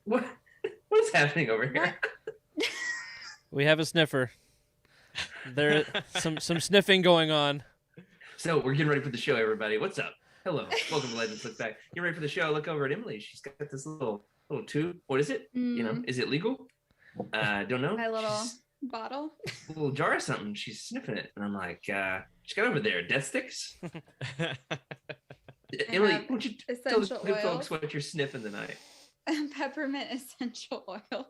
What? What's happening over here? We have a sniffer. There some sniffing going on. So we're getting ready for the show, everybody. What's up? Hello. Welcome to Legends Lookback. Get ready for the show. Look over at Emily. She's got this little tube. What is it? You know, is it legal? Don't know. My little bottle. A little jar of something. She's sniffing it. And I'm like, she got over there. Death sticks? Emily, why don't you tell the good folks what you're sniffing tonight? Peppermint essential oil.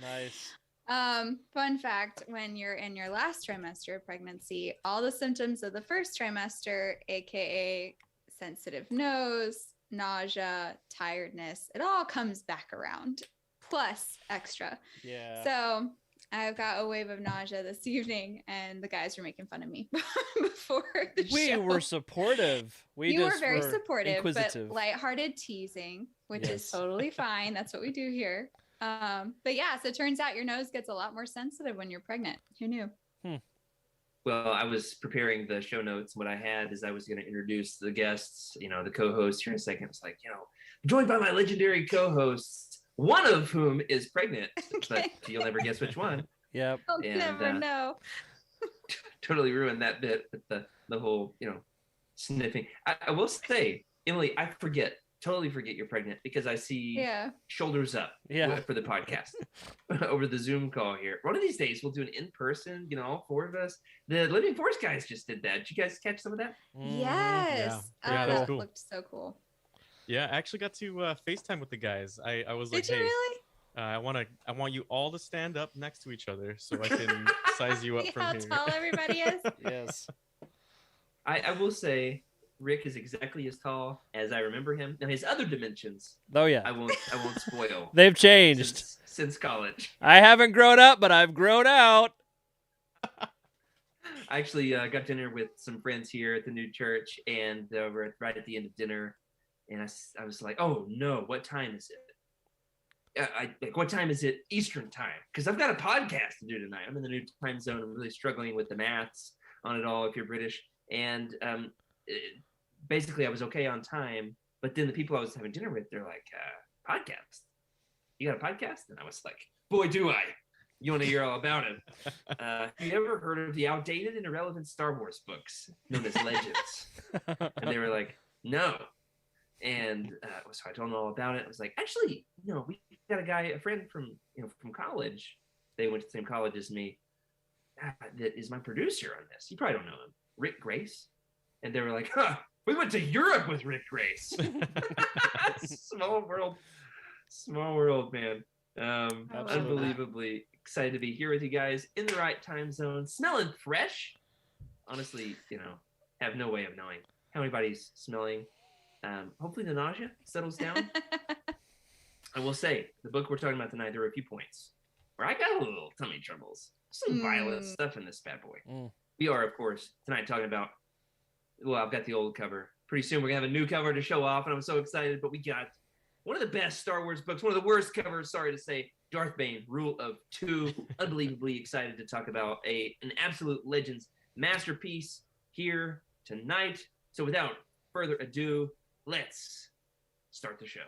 Nice. Fun fact, when you're in your last trimester of pregnancy, all the symptoms of the first trimester, aka sensitive nose, nausea, tiredness, it all comes back around, plus extra. Yeah. So I've got a wave of nausea this evening, and the guys were making fun of me before the show. We were supportive. You were very supportive, inquisitive. but lighthearted teasing, which is totally fine. That's what we do here. But yeah, so it turns out your nose gets a lot more sensitive when you're pregnant. Who knew? Well, I was preparing the show notes. What I had is I was going to introduce the guests, the co-hosts here in a second. It's like, joined by my legendary co-hosts, one of whom is pregnant, but you'll never guess which one. Yep. I'll never know. Totally ruined that bit with the whole, sniffing. I will say, Emily, I totally forget you're pregnant because I see shoulders up for the podcast over the Zoom call here. One of these days we'll do an in-person, all four of us. The Living Force guys just did that. Did you guys catch some of that? Yes. Yeah, that cool. Looked so cool. Yeah, I actually got to FaceTime with the guys. I was like, did you really? I want you all to stand up next to each other so I can size you up from how here. tall everybody is? Yes. I will say Rick is exactly as tall as I remember him. Now his other dimensions. Oh yeah. I won't spoil. They've changed since college. I haven't grown up, but I've grown out. I actually got dinner with some friends here at the new church, and we're right at the end of dinner, and I was like, "Oh no, what time is it?" What time is it Eastern time? Because I've got a podcast to do tonight. I'm in the new time zone. I'm really struggling with the maths on it all if you're British. And basically, I was okay on time. But then the people I was having dinner with, they're like, podcast? You got a podcast? And I was like, boy, do I. You want to hear all about it. Have you ever heard of the outdated and irrelevant Star Wars books known as Legends? And they were like, no. And so I told them all about it. I was like, actually, we got a friend from college. They went to the same college as me. That is my producer on this. You probably don't know him, Rick Grace. And they were like, we went to Europe with Rick Grace. Small world, man. Unbelievably excited to be here with you guys in the right time zone, smelling fresh. Honestly, have no way of knowing how anybody's smelling. Hopefully the nausea settles down. I will say, the book we're talking about tonight, there were a few points where I got a little tummy troubles. Some violent stuff in this bad boy. We are, of course, tonight talking about, well, I've got the old cover. Pretty soon we're going to have a new cover to show off, and I'm so excited. But we got one of the best Star Wars books, one of the worst covers, sorry to say, Darth Bane, Rule of Two. Unbelievably excited to talk about an absolute Legends masterpiece here tonight. So without further ado, let's start the show.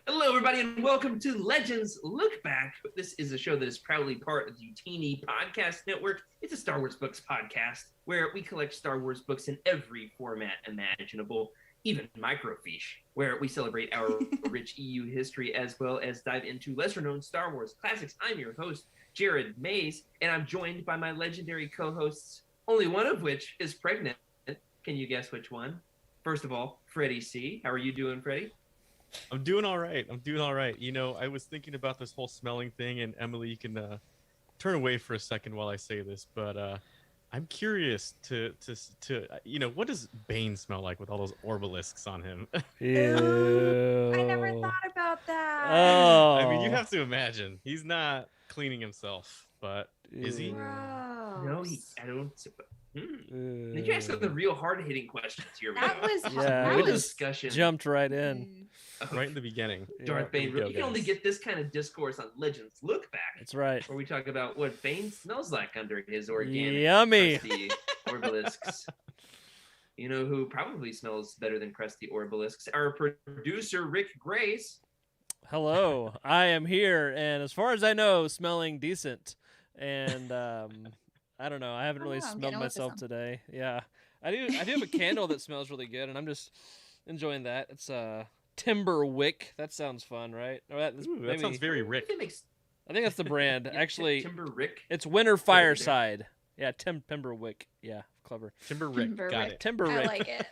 Hello, everybody, and welcome to Legends Lookback. This is a show that is proudly part of the Utini Podcast Network. It's a Star Wars books podcast where we collect Star Wars books in every format imaginable, even microfiche, where we celebrate our rich EU history as well as dive into lesser-known Star Wars classics. I'm your host, Jared Mays, and I'm joined by my legendary co-hosts, only one of which is pregnant. Can you guess which one? First of all, Freddie C. How are you doing, Freddie? I'm doing all right. I was thinking about this whole smelling thing, and Emily, you can turn away for a second while I say this, but I'm curious to what does Bane smell like with all those orbalisks on him? Ew. I never thought about that. Oh. I mean, you have to imagine he's not cleaning himself, but is he? Gross. No, I don't. Did you ask the real hard-hitting questions here? That was Yeah, real we just discussion. jumped right in. Right in the beginning. Darth Bane. Here we You go, can only guys. get this kind of discourse on Legends Lookback, That's right. where we talk about what Bane smells like under his organic Yummy. crusty obelisks. You know who probably smells better than crusty obelisks? Our producer, Rick Grace. Hello, I am here, and as far as I know, smelling decent. And I don't know, I haven't really I'm smelled getting a whiff of myself some. today. Yeah, I do have a candle that smells really good, and I'm just enjoying that. It's Timber Wick. That sounds fun, right? Or that Sounds very Rick. I think that's the brand. Actually, Timber Rick. it's Winter Fireside. Yeah, Timber Wick. Yeah, clever. Timber Rick. Timber Got Rick. it. Timber I Wick. like it.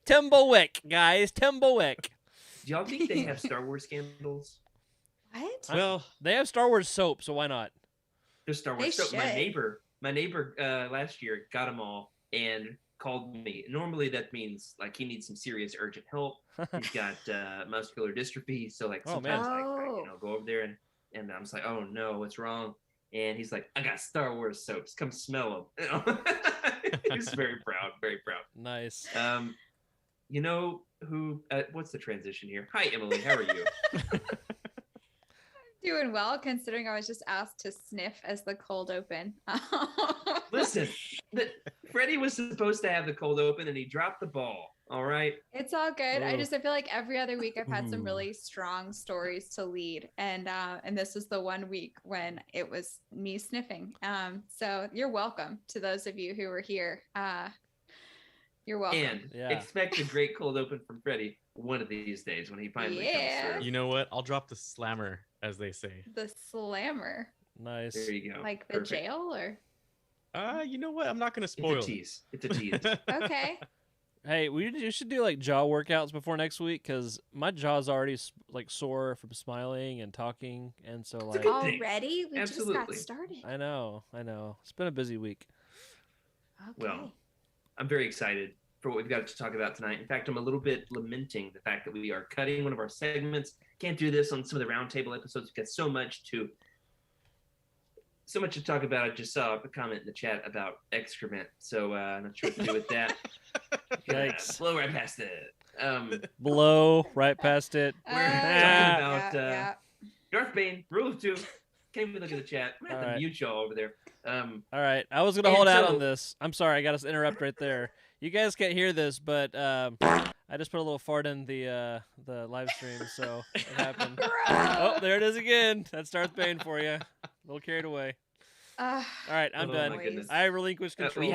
Timberwick, guys. Timberwick. Do y'all think they have Star Wars scandals? What? Well, They have Star Wars soap, so why not? There's Star They Wars. So my should. neighbor last year got them all and called me. Normally that means like he needs some serious urgent help. He's got muscular dystrophy, so like Oh, sometimes man. I go over there and I'm just like, oh no, what's wrong? And he's like, I got Star Wars soaps. Come smell them. You know? He's very proud, very proud. Nice. You know who? What's the transition here? Hi, Emily. How are you? Doing well, considering I was just asked to sniff as the cold open. Listen, Freddie was supposed to have the cold open, and he dropped the ball. All right. It's all good. I Ooh. feel like every other week I've had some Ooh. really strong stories to lead, and this was the one week when it was me sniffing. So you're welcome to those of you who were here. You're welcome. And Yeah. expect a great cold open from Freddie one of these days when he finally Yeah. comes through. you know what? I'll drop the slammer, as they say. The slammer, Nice. There you go. like the Perfect. jail, or You know what? I'm not gonna It's spoil a it. tease. It's a tease. okay. Hey, you should do like jaw workouts before next week because my jaw's already like sore from smiling and talking, and so a like good thing. Already, we just got Absolutely. started. I know. It's been a busy week. Okay. Well, I'm very excited for what we've got to talk about tonight. In fact, I'm a little bit lamenting the fact that we are cutting one of our segments. Can't do this on some of the Roundtable episodes. We've got so much to talk about. I just saw a comment in the chat about excrement, so I'm not sure what to do with that. Yikes. Blow right past it. Blow right past it. We're Ah. talking about Darth Bane, Rule of Two. Can't even look at the chat. I'm gonna have to All right. mute y'all over there. All right, I was gonna And hold out so- on this. I'm sorry, I got to interrupt right there. You guys can't hear this, but I just put a little fart in the live stream, so it happened. Oh, there it is again. That's Darth Bane for you. A little carried away. All right, I'm Oh, done. my goodness. I relinquish control.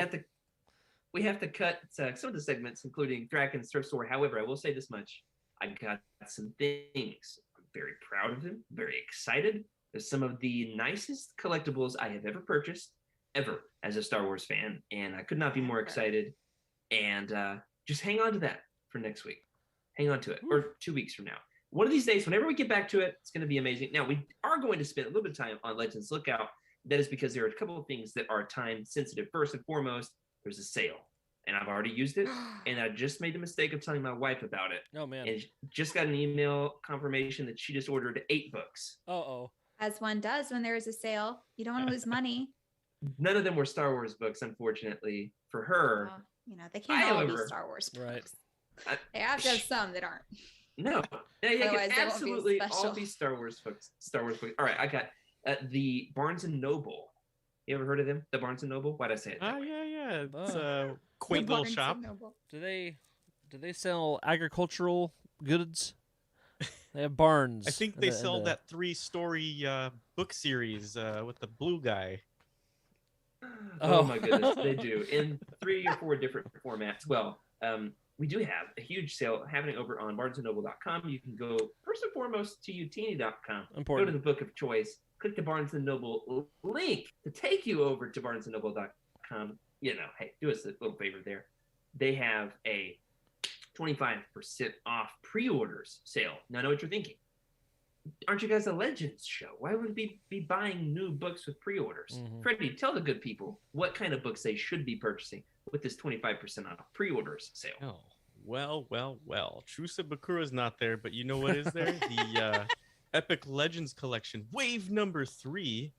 we have to cut some of the segments, including Draken's thrift store. However, I will say this much: I got some things. I'm very proud of them. Very excited. There's some of the nicest collectibles I have ever purchased, ever, as a Star Wars fan, and I could not be more excited. And just hang on to that for next week. Hang on to it, or 2 weeks from now. One of these days, whenever we get back to it, it's going to be amazing. Now, we are going to spend a little bit of time on Legends Lookout. That is because there are a couple of things that are time sensitive. First and foremost, there's a sale, and I've already used it, and I just made the mistake of telling my wife about it, Oh man. and just got an email confirmation that she just ordered 8 books. Oh. As one does when there is a sale. You don't want to lose money. None of them were Star Wars books, unfortunately, for her. Well, they can't all be However, Star Wars Right. books. I- They have to have some that aren't. No, it Otherwise, can they won't be absolutely all special. be Star Wars books. Star Wars books. All right, I got the Barnes and Noble. You ever heard of them? The Barnes and Noble. Why'd I say it? that way? Yeah. It's Oh. a quaint little Barnes and shop. Noble. Do they sell agricultural goods? They have barns. I think in they the- in sell the- that 3-story book series with the blue guy. Oh Oh. my goodness, they do in 3 or 4 different formats. Well, we do have a huge sale happening over on barnesandnoble.com. You can go first and foremost to utini.com. Go to Important. the book of choice. Click the Barnes and Noble link to take you over to barnesandnoble.com. Hey, do us a little favor there. They have a 25% off pre-orders sale. Now, I know what you're thinking. Aren't you guys a Legends show? Why would we be buying new books with pre-orders? Mhm. Freddie, tell the good people what kind of books they should be purchasing with this 25% off pre-orders sale. Oh, well. Trusa Bakura's not there, but you know what is there? The Epic Legends Collection, wave number 3.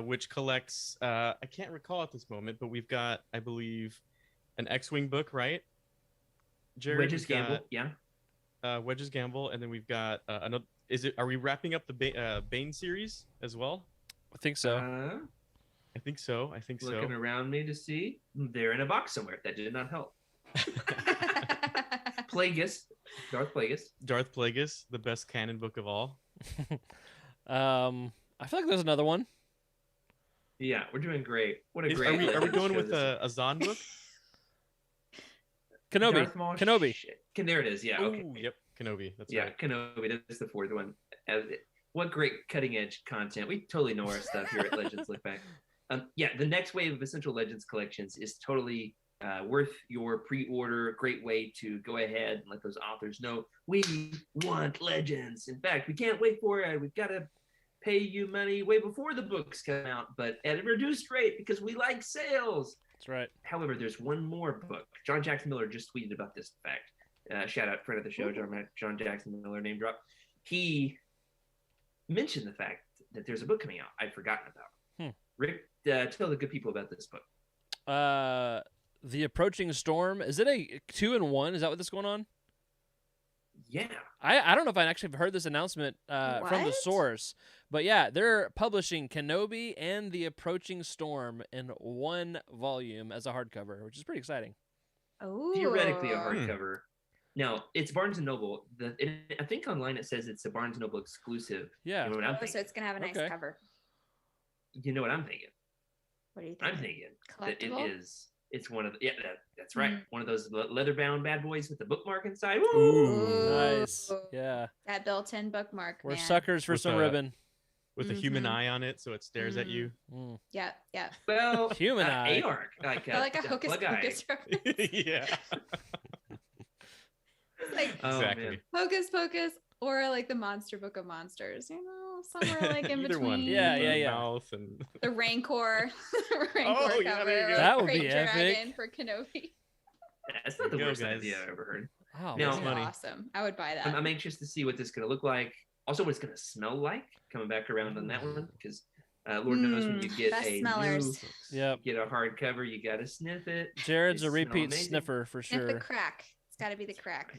which collects. I can't recall at this moment, but we've got, I believe, an X-wing book, right? Jared, Wedge's we've got, Gamble, yeah. Wedge's Gamble, and then we've got another. Are we wrapping up the Bane series as well? I think so. I think so. Looking around me to see. They're in a box somewhere. That did not help. Plagueis. Darth Plagueis. Darth Plagueis, the best canon book of all. I feel like there's another one. Yeah, we're doing great. What a Are great. we going show with this a Zahn book? Kenobi. Darth Maul Kenobi. shit. There it is. Yeah. Okay. Ooh, yep, Kenobi. That's Yeah, right. Kenobi. That's the fourth one. What great cutting edge content. We totally know our stuff here at Legends Look Back. Yeah, the next wave of Essential Legends collections is totally worth your pre-order. Great way to go ahead and let those authors know we want Legends. In fact, we can't wait for it. We've got to pay you money way before the books come out, but at a reduced rate because we like sales. That's right. However, there's one more book. John Jackson Miller just tweeted about this fact. Shout out friend of the show, John Jackson Miller, name drop. He mentioned the fact that there's a book coming out I'd forgotten about. Rick, tell the good people about this book. The Approaching Storm. Is it a 2-in-1? Is that what this is going on? Yeah. I don't know if I actually have heard this announcement from the What? source, but yeah, they're publishing Kenobi and The Approaching Storm in one volume as a hardcover, which is pretty exciting. Oh. Theoretically a hardcover. Now, it's Barnes & Noble. I think online it says it's a Barnes & Noble exclusive. Yeah. You know what I'm Oh, so thinking? it's gonna have a nice Okay. cover. You know what I'm thinking? What do you think? I'm thinking that Collectible? it's one of the, that's right. Mm. One of those leather-bound bad boys with the bookmark inside. Woo! Ooh, nice. Ooh. Yeah. That built-in bookmark. We're man. suckers for With some a- ribbon. With a human Mhm. eye on it, so it stares at you. Mm. Yeah, yeah. Well, Human eye. ARC, like Or like a hocus plug eye. pocus reference. Yeah. Like Oh, Exactly. man. hocus pocus or like the Monster Book of Monsters, you know, somewhere like in Either between. one. Yeah, The yeah, yeah. Mouth and The Rancor. The Rancor Oh, yeah, cover. there you go. like That would Great be Dragon epic. for Kenobi. That's not the There you go, worst guys. idea I've ever heard. Wow. Now- This man. is money. awesome. I would buy that. I'm anxious to see what this is going to look like. Also, what it's going to smell like. Coming back around on that one because Lord knows when you get best a smellers. Yep. get a hardcover, you got to sniff it. Jared's They a smell repeat amazing. sniffer for Sniff the sure. crack. It's got to be the crack.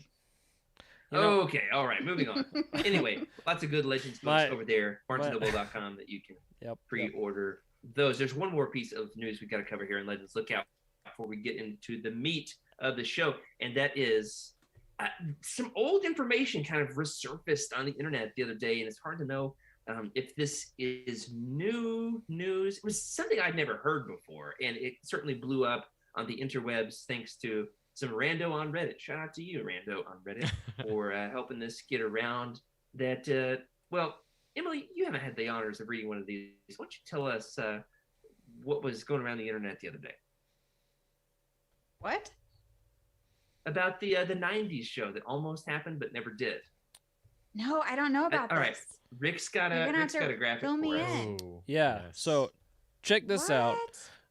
You know, Okay, all right, moving on. Anyway, lots of good Legends books My- over there. BarnesandNoble.com that you can Yep. pre-order those. There's one more piece of news we got to cover here in Legends. Look out before we get into the meat of the show, and that is some old information kind of resurfaced on the internet the other day, and it's hard to know if this is new news. It was something I'd never heard before, and it certainly blew up on the interwebs thanks to some rando on Reddit. Shout out to you, rando on Reddit, for helping this get around. That well, Emily, you haven't had the honors of reading one of these. Why don't you tell us what was going around the internet the other day What? about the '90s show that almost happened but never did? No, I don't know about all right. this. Rick's got You're gonna have Rick's got to a graphic fill me for us. in. Oh, Yeah. yes. So check this out.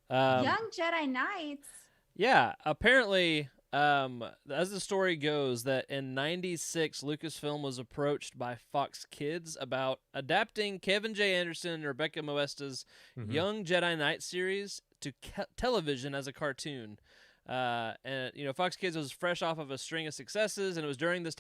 What? Young Jedi Knights. Yeah, apparently, as the story goes, that in '96, Lucasfilm was approached by Fox Kids about adapting Kevin J. Anderson and Rebecca Moesta's Mhm. Young Jedi Knight series to television as a cartoon. And Fox Kids was fresh off of a string of successes, and it was during this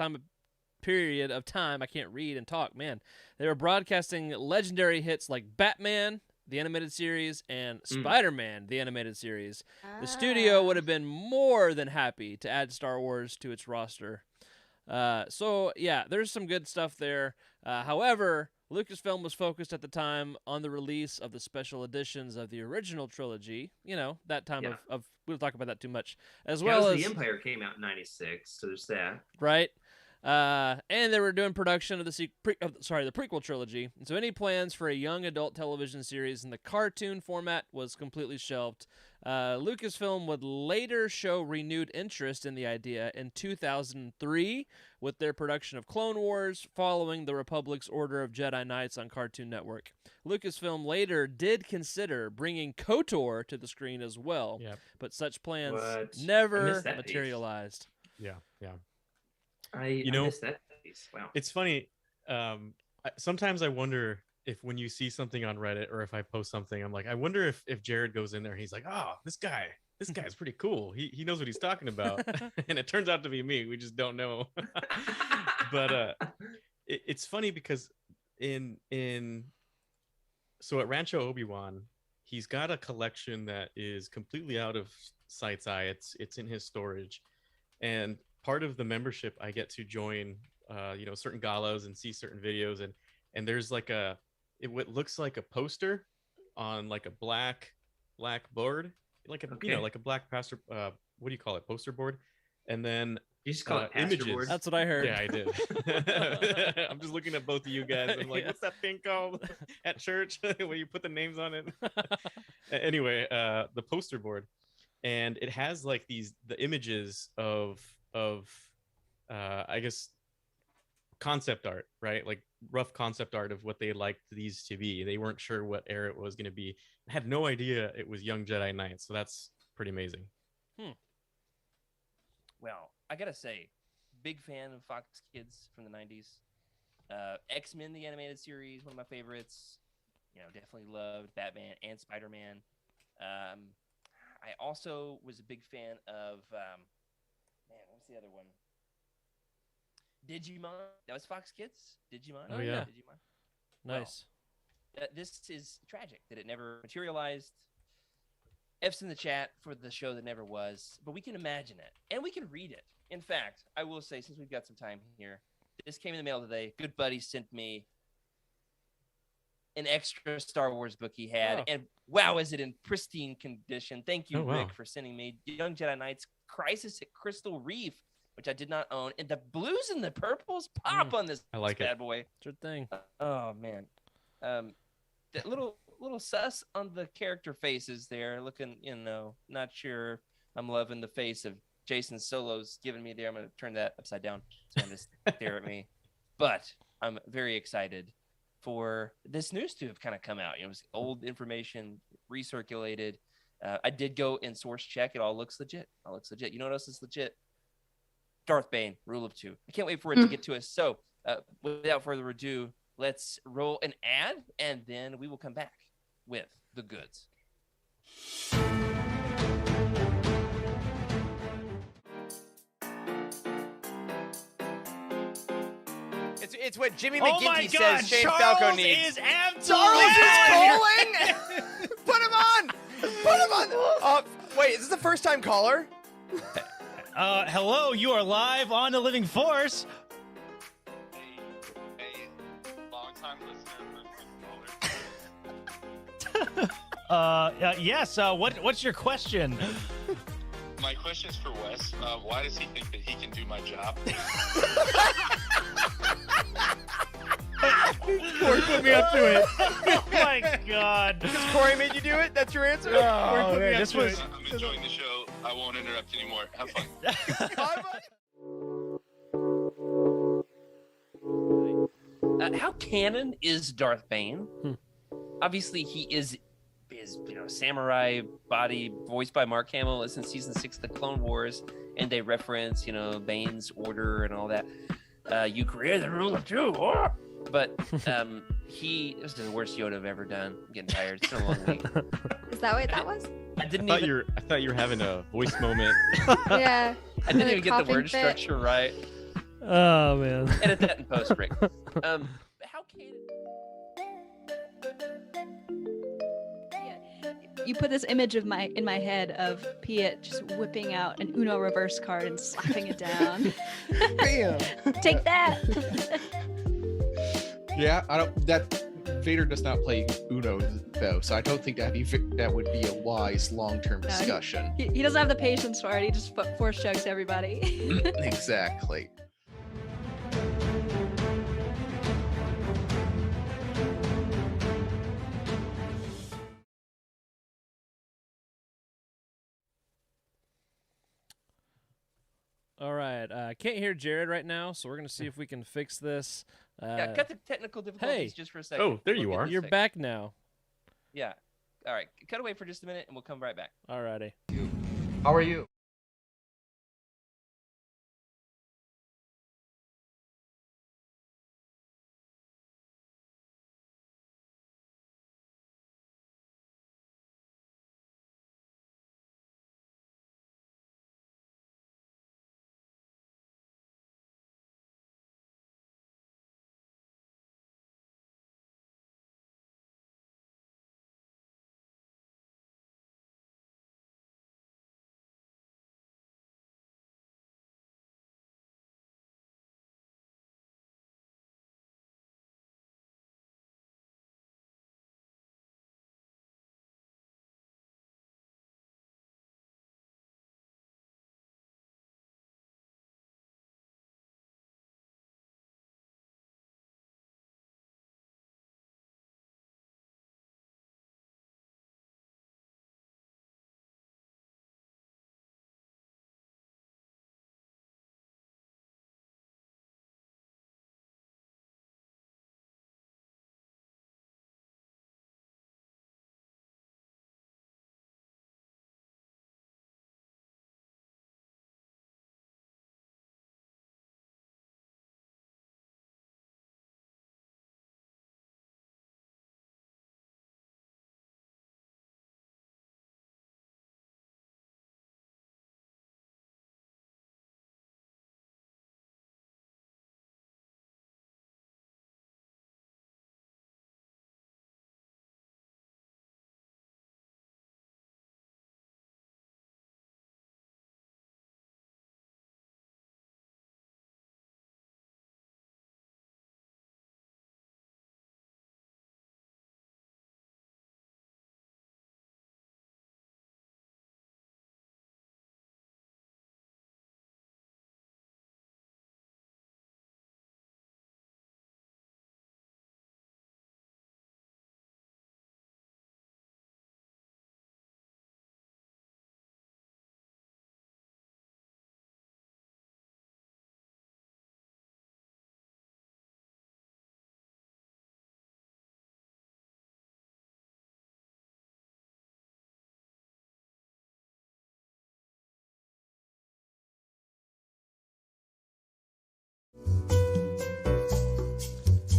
period of time. I can't read and talk, man. They were broadcasting legendary hits like Batman, the animated series, and Spider-Man, the animated series. The studio would have been more than happy to add Star Wars to its roster. So, yeah, there's some good stuff there. However, Lucasfilm was focused at the time on the release of the special editions of the original trilogy. That time Yeah. of we don't talk about that too much. As Well, well as the Empire came out in '96, so there's that. right? And they were doing production of the prequel trilogy. And so any plans for a young adult television series in the cartoon format was completely shelved. Lucasfilm would later show renewed interest in the idea in 2003 with their production of Clone Wars following the Republic's Order of Jedi Knights on Cartoon Network. Lucasfilm later did consider bringing KOTOR to the screen as well, Yep. but such plans What? I missed never that piece. materialized. Yeah. I know- missed that piece. Wow. It's funny. Sometimes I wonder if when you see something on Reddit or if I post something, I'm like, I wonder if Jared goes in there, he's like, oh, this guy's pretty cool. He knows what he's talking about, and it turns out to be me. We just don't know. But it's funny because so at Rancho Obi-Wan, he's got a collection that is completely out of sight's eye. It's in his storage, and part of the membership, I get to join, certain galas and see certain videos, and there's like what looks like a poster on like a black board, like Okay. like a black pastor. What do you call it? Poster board, and then You just call it pastor images. board. That's what I heard. Yeah, I did. I'm just looking at both of you guys. I'm like, Yeah. what's that thing called at church where you put the names on it? Anyway, the poster board, and it has like the images of I guess concept art, right? Like rough concept art of what they liked these to be. They weren't sure what era it was going to be. I had no idea it was Young Jedi Knight, so that's pretty amazing. Well, I gotta say, big fan of Fox Kids from the '90s. X-Men, the animated series, one of my favorites. Definitely loved Batman and Spider-Man. I also was a big fan of what's the other one? Digimon. That was Fox Kids. Digimon. Oh, yeah. Digimon. Nice. This is tragic that it never materialized. F's in the chat for the show that never was, but we can imagine it and we can read it. In fact, I will say, since we've got some time here, this came in the mail today. Good buddy sent me an extra Star Wars book he had, Oh. and wow, is it in pristine condition. Thank you, Oh, wow. Rick, for sending me Young Jedi Knight's Crisis at Crystal Reef, which I did not own, and the blues and the purples pop on this I like it. bad boy. Sure thing. Oh man, that little sus on the character faces there, looking, not sure I'm loving the face of Jason Solo's giving me there. I'm gonna turn that upside down so I'm just stare at me, but I'm very excited for this news to have kind of come out. It was old information recirculated. I did go and source check. It all looks legit. You know what else is legit? Darth Bane, Rule of Two. I can't wait for it to get to us. So without further ado, let's roll an ad, and then we will come back with the goods. It's what Jimmy Oh McGinty my says God, Shane Charles Falco needs. is absolutely Charles is calling? Put him on! Put him on! Wait, is this the first time caller? Hello, you are live on the Living Force. Hey, long time listener, first caller. Yes. What's your question? My question is for Wes. Why does he think that he can do my job? Corey put me up to it. Oh my God. Corey made you do it? That's your answer? Oh, man, this was. I'm enjoying the show. I won't interrupt anymore. Have fun. How canon is Darth Bane? Obviously, he is samurai body voiced by Mark Hamill since season 6 of the Clone Wars, and they reference Bane's order and all that. You created the Rule of Two, but he was the worst Yoda I've ever done. I'm getting tired. It's been a long week. Is that what that was? I didn't I even. thought you were having a voice moment. Yeah. I didn't the even get the coughing word fit. structure right. Oh man. Edit that in post, Rick. How canon? You put this image of in my head of Piet just whipping out an Uno reverse card and slapping it down. Bam! Take that. Yeah, I don't. That Vader does not play Uno though, so I don't think that would be a wise long-term No, he- discussion. He doesn't have the patience for it. He just force chokes everybody. Exactly. All right. Can't hear Jared right now, so we're gonna see if we can fix this. Yeah, cut the technical difficulties just for a second. Oh, there We'll you get are. this You're fixed. back now. Yeah. All right. Cut away for just a minute, and we'll come right back. Alrighty. How are you?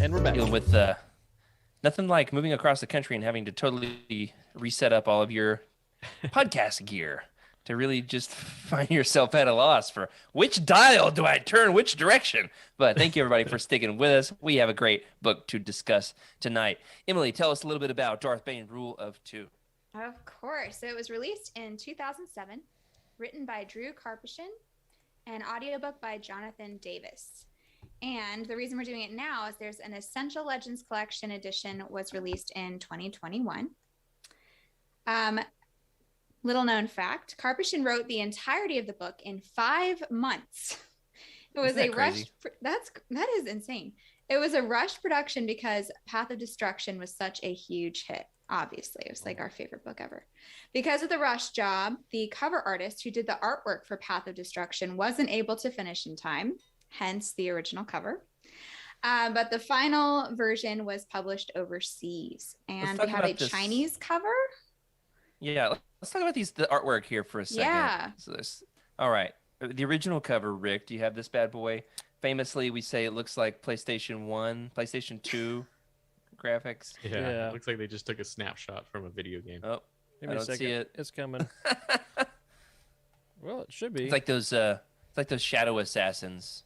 And we're back. Dealing with nothing like moving across the country and having to totally reset up all of your podcast gear to really just find yourself at a loss for which dial do I turn which direction. But thank you, everybody, for sticking with us. We have a great book to discuss tonight. Emily, tell us a little bit about Darth Bane Rule of Two. Of course. So it was released in 2007, written by Drew Karpyshyn, and audiobook by Jonathan Davis. And the reason we're doing it now is there's an Essential Legends Collection edition was released in 2021. Little known fact, Karpyshyn wrote the entirety of the book in 5 months. It was a rushed, that is insane. It was a rushed production because Path of Destruction was such a huge hit. Obviously, it was like our favorite book ever. Because of the rush job, the cover artist who did the artwork for Path of Destruction wasn't able to finish in time, hence the original cover. But the final version was published overseas. And we have a Chinese cover. Yeah, let's talk about the artwork here for a second. Yeah. All right. The original cover, Rick, do you have this bad boy? Famously, we say it looks like PlayStation 1, PlayStation 2 graphics. Yeah, it looks like they just took a snapshot from a video game. Oh, Give me a second. see it. It's coming. Well, it should be. It's like those shadow assassins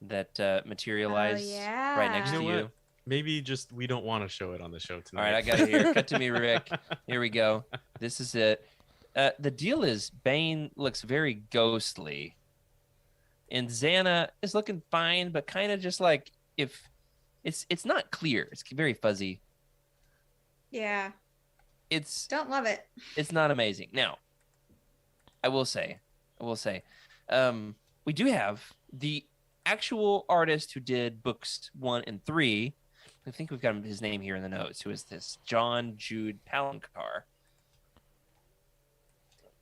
that materialize right next to you. Maybe just we don't want to show it on the show tonight. All right, I got it here. Cut to me, Rick. Here we go. This is it. The deal is Bane looks very ghostly, and Xana is looking fine, but kind of just like if it's not clear. It's very fuzzy. Yeah. Don't love it. It's not amazing. Now, I will say, we do have the actual artist who did books 1 and 3. I think we've got his name here in the notes. Who is this? John Jude Palancar.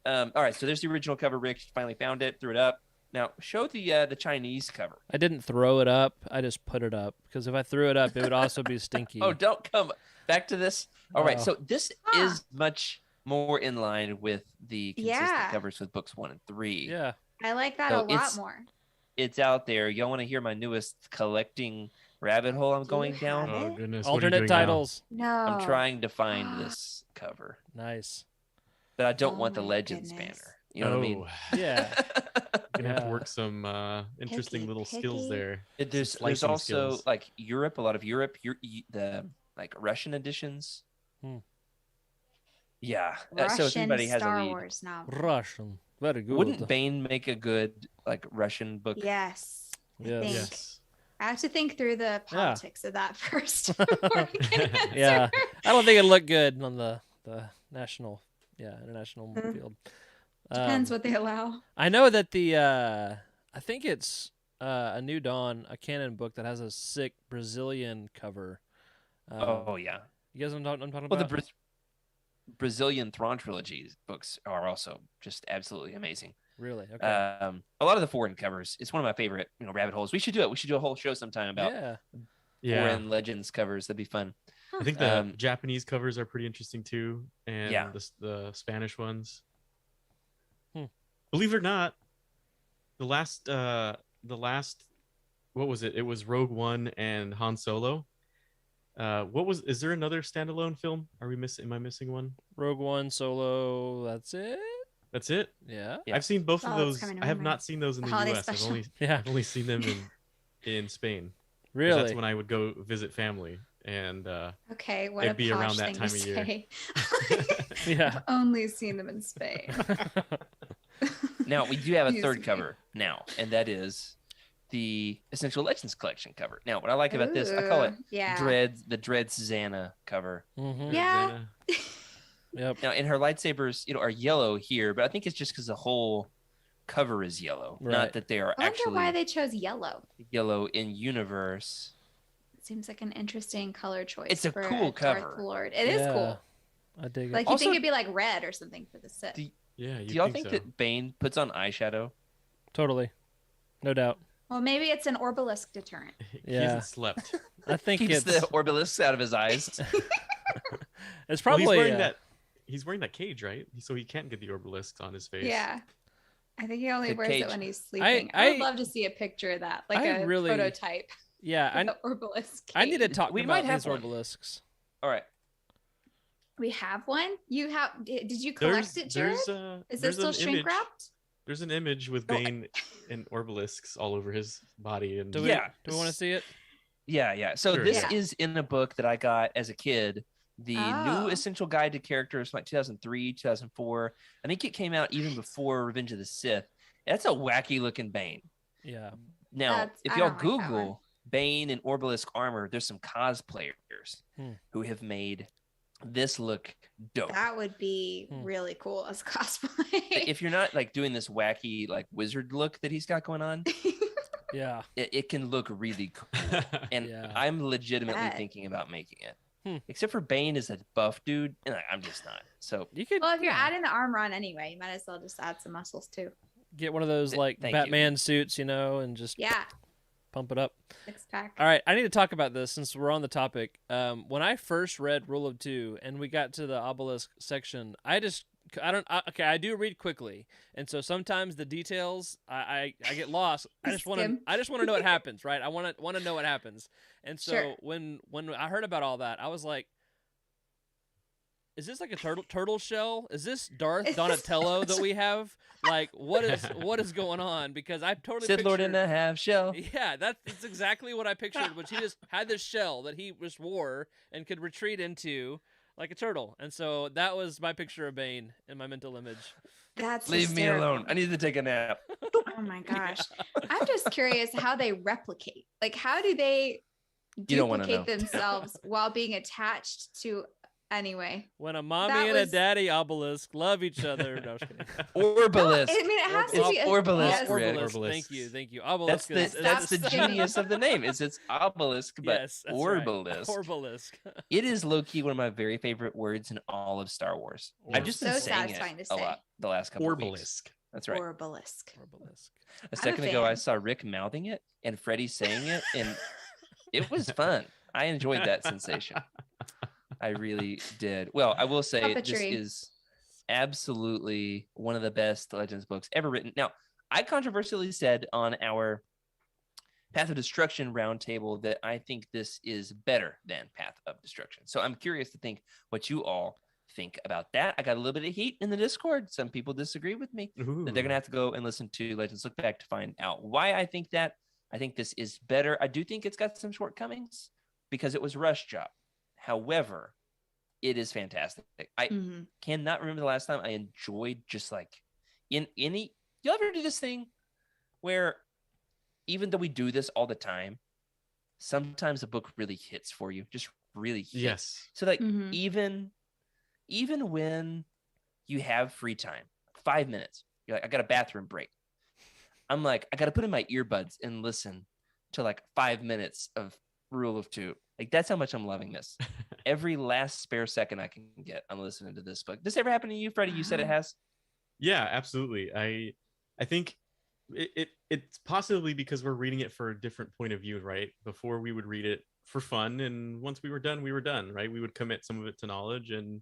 All right, so there's the original cover. Rick finally found it, threw it up. Now, show the Chinese cover. I didn't throw it up. I just put it up because if I threw it up, it would also be stinky. Oh, don't come back to this. All right, so this is much more in line with the consistent covers with books 1 and 3. Yeah. I like that a lot more. It's out there. Y'all want to hear my newest collecting rabbit hole I'm going down? Oh, goodness. Alternate titles. No. I'm trying to find this cover. Nice. But I don't want the Legends banner. You know what I mean? Yeah. You're going to have to work some interesting little skills there. There's also skills. Like Europe, a lot of Europe, the like Russian editions. Yeah. Russian so if anybody has Star a lead. Wars novel. Russian. Very good. Wouldn't Bane make a good like Russian book? Yes. Yes. I have to think through the politics of that first. Yeah. I don't think it'd look good on the national, international field. Depends what they allow. I know that I think it's A New Dawn, a canon book that has a sick Brazilian cover. Oh yeah. You guys know what I'm talking about? Well, the Brazilian Thrawn trilogy books are also just absolutely amazing. Really? Okay. A lot of the foreign covers. It's one of my favorite, rabbit holes. We should do it. We should do a whole show sometime about foreign Legends covers. That'd be fun. I think the Japanese covers are pretty interesting too, and Yeah. the Spanish ones. Believe it or not, the last what was it? It was Rogue One and Han Solo. Is there another standalone film? Am I missing one? Rogue One, Solo, that's it? That's it? Yeah. I've seen both of those. I have not seen those in the US. Special. I've only seen them in Spain. Really? That's when I would go visit family, and okay, what it'd a be posh around that thing time to of year. say. Yeah. I've only seen them in Spain. Now we do have a third cover now, and that is the Essential Legends Collection cover. Now, what I like about this, I call it the Dreads Xana cover. Mm-hmm. Yeah. Yep. Now, and her lightsabers, are yellow here, but I think it's just because the whole cover is yellow, not that they are I wonder actually why they chose yellow. Yellow in universe. It seems like an interesting color choice. It's a for cool Darth cover. Lord. It is cool. I dig it. Like you think it'd be like red or something for the Sith. Do y'all think that Bane puts on eyeshadow? Totally. No doubt. Well, maybe it's an Orbalisk deterrent. He hasn't slept. I think Keeps it's the Orbalisks out of his eyes. It's probably he's wearing that cage, right? So he can't get the Orbalisks on his face. Yeah. I think he only The wears cage. it when he's sleeping. I would love to see a picture of that, like I a really- prototype. Yeah, The Orbalisk. I need to cave. talk We about might have these one. obelisks. All right. We have one. You have? Did you collect it, Jared? Is it still shrink wrapped? There's an image with Bane and orbalisks all over his body, and Do we want to see it? Yeah. So Sure, this yeah. is in a book that I got as a kid. The Oh. new Essential Guide to Characters, from like 2003, 2004. I think it came out even before Revenge of the Sith. That's a wacky looking Bane. Yeah. Now, if I y'all don't like that one. Google Bane and Orbalisk armor, there's some cosplayers who have made this look dope. That would be really cool as cosplay. If you're not like doing this wacky like wizard look that he's got going on, Yeah. it can look really cool. And Yeah. I'm legitimately Bet. thinking about making it. Except for Bane is a buff dude, and I'm just not. So You could Well, if you're adding the armor on anyway, you might as well just add some muscles too. get one of those like Thank you. Batman suits, and just Yeah, pump it up. 6-pack. All right, I need to talk about this since we're on the topic. When I first read Rule of Two and we got to the obelisk section, I do read quickly, and so sometimes the details I get lost. I just want to know what happens, right? I want to know what happens, and so Sure. when I heard about all that, I was like, is this like a turtle shell? Is this Darth Donatello that we have? Like, what is going on? Because I totally Sith Lord in pictured- a half shell. Yeah, that's exactly what I pictured. Which he just had this shell that he just wore and could retreat into like a turtle, and so that was my picture of Bane in my mental image. That's Leave me hysterical. alone. I need to take a nap. Oh my gosh. I'm just curious how they replicate. Like, how do they You don't wanna duplicate know. themselves while being attached to? Anyway, When a mommy That and a was- daddy obelisk love each other. No, I was kidding. Orbalisk. I mean, it has to It's be Orbalisk, yes. Rick. Obelisk. Orbalisks. Thank you. That's Obelisk the is that's the Stop. genius of the name. It's obelisk, but yes, that's right. Orbalisk. Obelisk. It is low key one of my very favorite words in all of Star Wars. I've just been So saying satisfying it to a say. lot the last couple of weeks. orbalisk. That's right. Orbalisk. Obelisk. A I'm a second ago, I fan. saw Rick mouthing it and Freddie saying it, and it was fun. I enjoyed that sensation. I really did. Well, I will say this Puppetry. is absolutely one of the best Legends books ever written. Now, I controversially said on our Path of Destruction roundtable that I think this is better than Path of Destruction. So I'm curious to think what you all think about that. I got a little bit of heat in the Discord. Some people disagree with me. That they're gonna have to go and listen to Legends Lookback to find out why I think that. I think this is better. I do think it's got some shortcomings because it was a rush job. However, it is fantastic. I Mhm. cannot remember the last time I enjoyed just like in any. You ever do this thing where even though we do this all the time, sometimes a book really hits for you, just really hits. Yes. So like Mhm. even when you have free time, 5 minutes, you're like, I got a bathroom break. I'm like, I got to put in my earbuds and listen to like 5 minutes of Rule of Two. Like that's how much I'm loving this. Every last spare second I can get, I'm listening to this book. Does this ever happen to you, Freddie? You said it has. Yeah, absolutely. I think it's possibly because we're reading it for a different point of view, right? Before we would read it for fun, and once we were done, right? We would commit some of it to knowledge and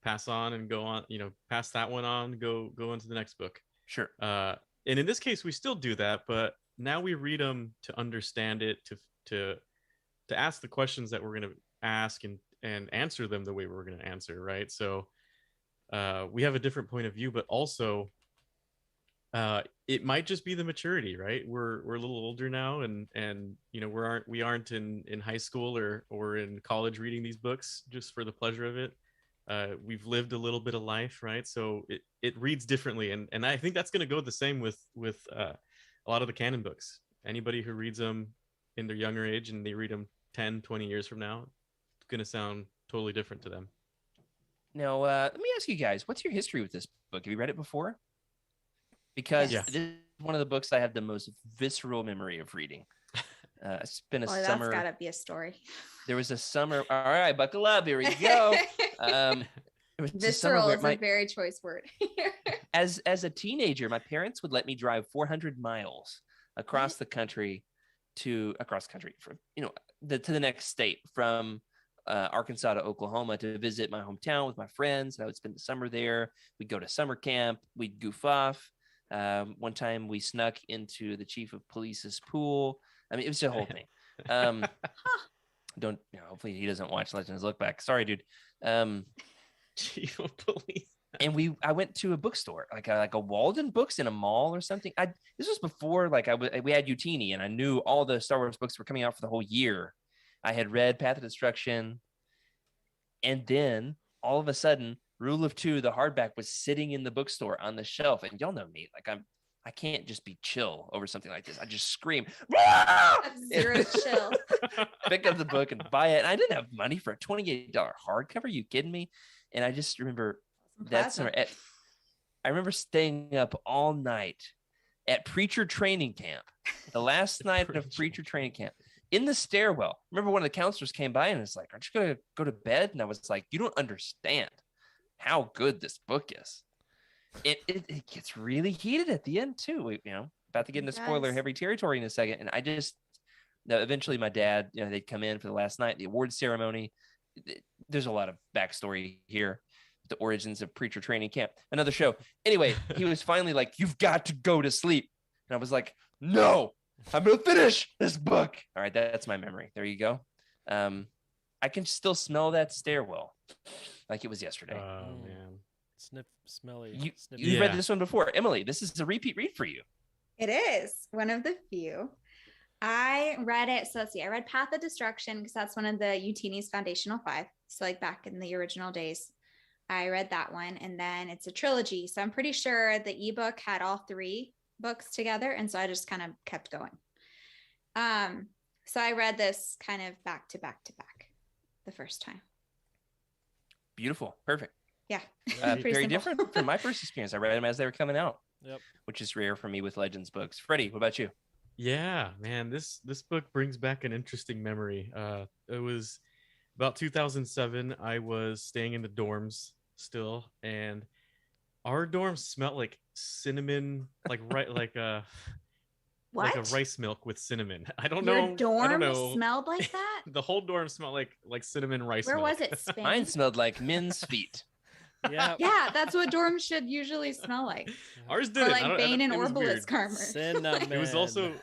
pass on and go on, pass that one on, go on to the next book. Sure. And in this case, we still do that, but now we read them to understand it, to ask the questions that we're going to ask and answer them the way we're going to answer, right? So we have a different point of view, but also it might just be the maturity, right? We're a little older now, and we aren't in high school or in college reading these books just for the pleasure of it. We've lived a little bit of life, right? So it reads differently, and I think that's going to go the same with a lot of the canon books. Anybody who reads them in their younger age and they read them 10, 20 years from now, it's going to sound totally different to them. Now, let me ask you guys, what's your history with this book? Have you read it before? Because Yes. this is one of the books I have the most visceral memory of reading. It's been a summer. That's gotta be a story. There was a summer. All right, buckle up. Here we go. There was a summer Visceral where is a very choice word. as a teenager, my parents would let me drive 400 miles across the country to the next state from Arkansas to Oklahoma to visit my hometown with my friends. And I would spend the summer there. We'd go to summer camp. We'd goof off. One time we snuck into the chief of police's pool. I mean, it was the whole thing. Don't hopefully he doesn't watch Legends Look Back. Sorry, dude. Geopolice. And I went to a bookstore, like a Walden Books in a mall or something. This was before we had Utini, and I knew all the Star Wars books were coming out for the whole year. I had read Path of Destruction, and then all of a sudden, Rule of Two, the hardback, was sitting in the bookstore on the shelf. And y'all know me, like I can't just be chill over something like this. I just scream, Zero chill. pick up the book and buy it. And I didn't have money for a $28 hardcover. Are you kidding me? And I just remember I remember staying up all night at preacher training camp, the last night of preacher training camp, in the stairwell. Remember one of the counselors came by and was like, "Aren't you going to go to bed?" And I was like, "You don't understand how good this book is." It gets really heated at the end too. About to get into spoiler heavy territory in a second. And eventually my dad, they'd come in for the last night, the awards ceremony. There's a lot of backstory here. The origins of preacher training camp, another show. Anyway, he was finally like, "You've got to go to sleep." And I was like, "No, I'm going to finish this book." All right. That's my memory. There you go. I can still smell that stairwell like it was yesterday. Oh man. Sniff, smelly. You've read this one before. Emily, this is a repeat read for you. It is one of the few. I read it. So let's see. I read Path of Destruction because that's one of the Utini's foundational 5. So like back in the original days. I read that one, and then it's a trilogy. So I'm pretty sure the ebook had all 3 books together. And so I just kind of kept going. So I read this kind of back to back to back the first time. Beautiful. Perfect. Yeah. Very different from my first experience. I read them as they were coming out. Yep. Which is rare for me with Legends books. Freddie, what about you? Yeah, man, this book brings back an interesting memory. It was about 2007. I was staying in the dorms still, and our dorms smelled like cinnamon, like a rice milk with cinnamon. I don't know. Your dorm I don't know. smelled like that? The whole dorm smelled like cinnamon rice Where milk. was it? Spain? Mine smelled like men's feet. Yeah. Yeah, that's what dorms should usually smell like. Ours Or didn't. like Bane and it was weird. Orbalist armor. Cinnamon. It was also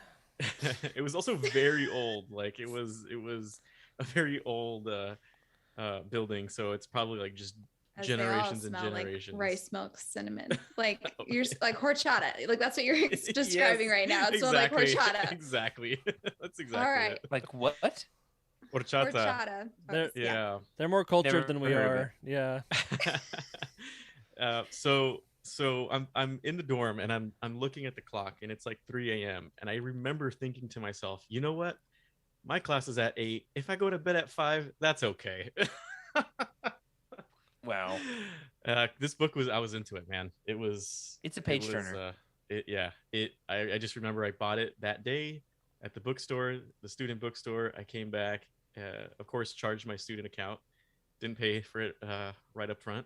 it was also very old. Like it was a very old building, so it's probably like just As generations they all and smell generations. like rice milk, cinnamon. Like you're like horchata. Like that's what you're describing right now. It's like horchata. Exactly. That's exactly All right. it. Like what? Horchata. Yeah. They're more cultured Never than we heard of are. Yeah. So I'm in the dorm, and I'm looking at the clock, and it's like 3 a.m. and I remember thinking to myself, you know what? My class is at 8. If I go to bed at 5, that's okay. Wow. This book I was into it, man. It's a page turner. I just remember I bought it that day at the bookstore, the student bookstore. I came back, of course, charged my student account. Didn't pay for it right up front.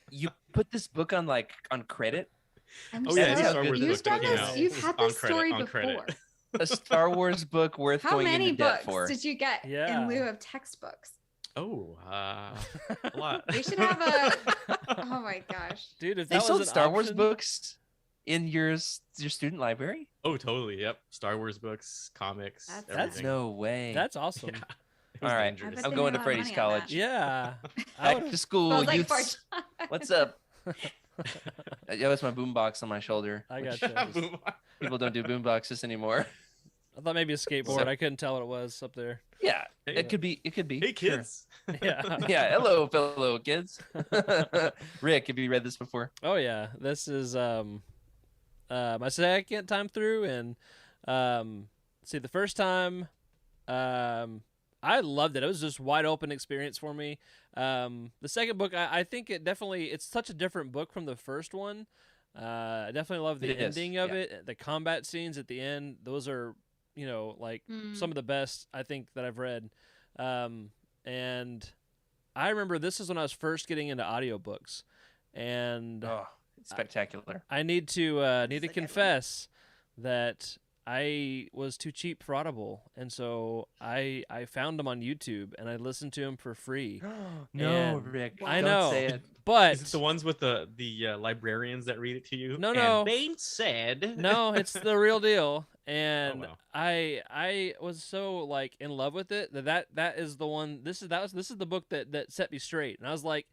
You put this book on credit? Oh yeah, it's a Star Wars You've book. done You this. know, You've had on this credit, story on before. credit. A Star Wars book worth How going many into debt books for. did you get Yeah. in lieu of textbooks? Oh, a lot. We should have a. Oh my gosh. Dude, if They that sold was an Star Wars option- books in your student library? Oh, totally. Yep. Star Wars books, comics, That's everything. No way. That's awesome. Yeah. It was All right. dangerous. I bet I'm they going made to a lot of Freddie's money on college. that. Yeah. I Back would've- to school. Smells like youths. horchata. What's up? Yeah, that's my boombox on my shoulder. I which gotcha. Boom. People don't do boomboxes anymore. I thought maybe a skateboard. So- I couldn't tell what it was up there. Yeah, Hey. it could be. It could be. Hey, Sure. kids. Yeah. Yeah. Hello, fellow kids. Rick, have you read this before? Oh yeah. This is my second time through, and see, the first time I loved it. It was just wide open experience for me. The second book, I think it's such a different book from the first one. I definitely love the It is, ending of yeah. it. The combat scenes at the end, those are, like some of the best I think that I've read. And I remember this is when I was first getting into audiobooks, and Oh, spectacular. I need to That's a good one. confess that I was too cheap for Audible, and so I found them on YouTube and I listened to them for free. No, And Rick. I don't know, say it. but Is it the ones with the librarians that read it to you? No, And no. Bane said. no, it's the real deal. and wow. I was so like in love with it that is the one. This is the book that set me straight, and I was like,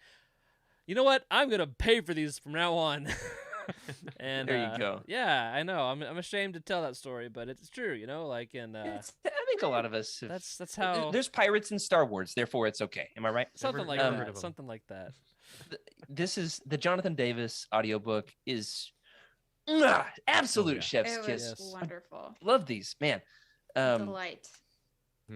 you know what? I'm gonna pay for these from now on. And There you go. yeah, I know. I'm ashamed to tell that story, but it's true, you know. Like, and I think a lot of us. that's how. There's pirates in Star Wars, therefore it's okay. Am I right? Something like never heard that. of 'em. Something like that. This is the Jonathan Davis audiobook is absolute yeah. chef's It was kiss. Yes. wonderful. Love these, man. Delight.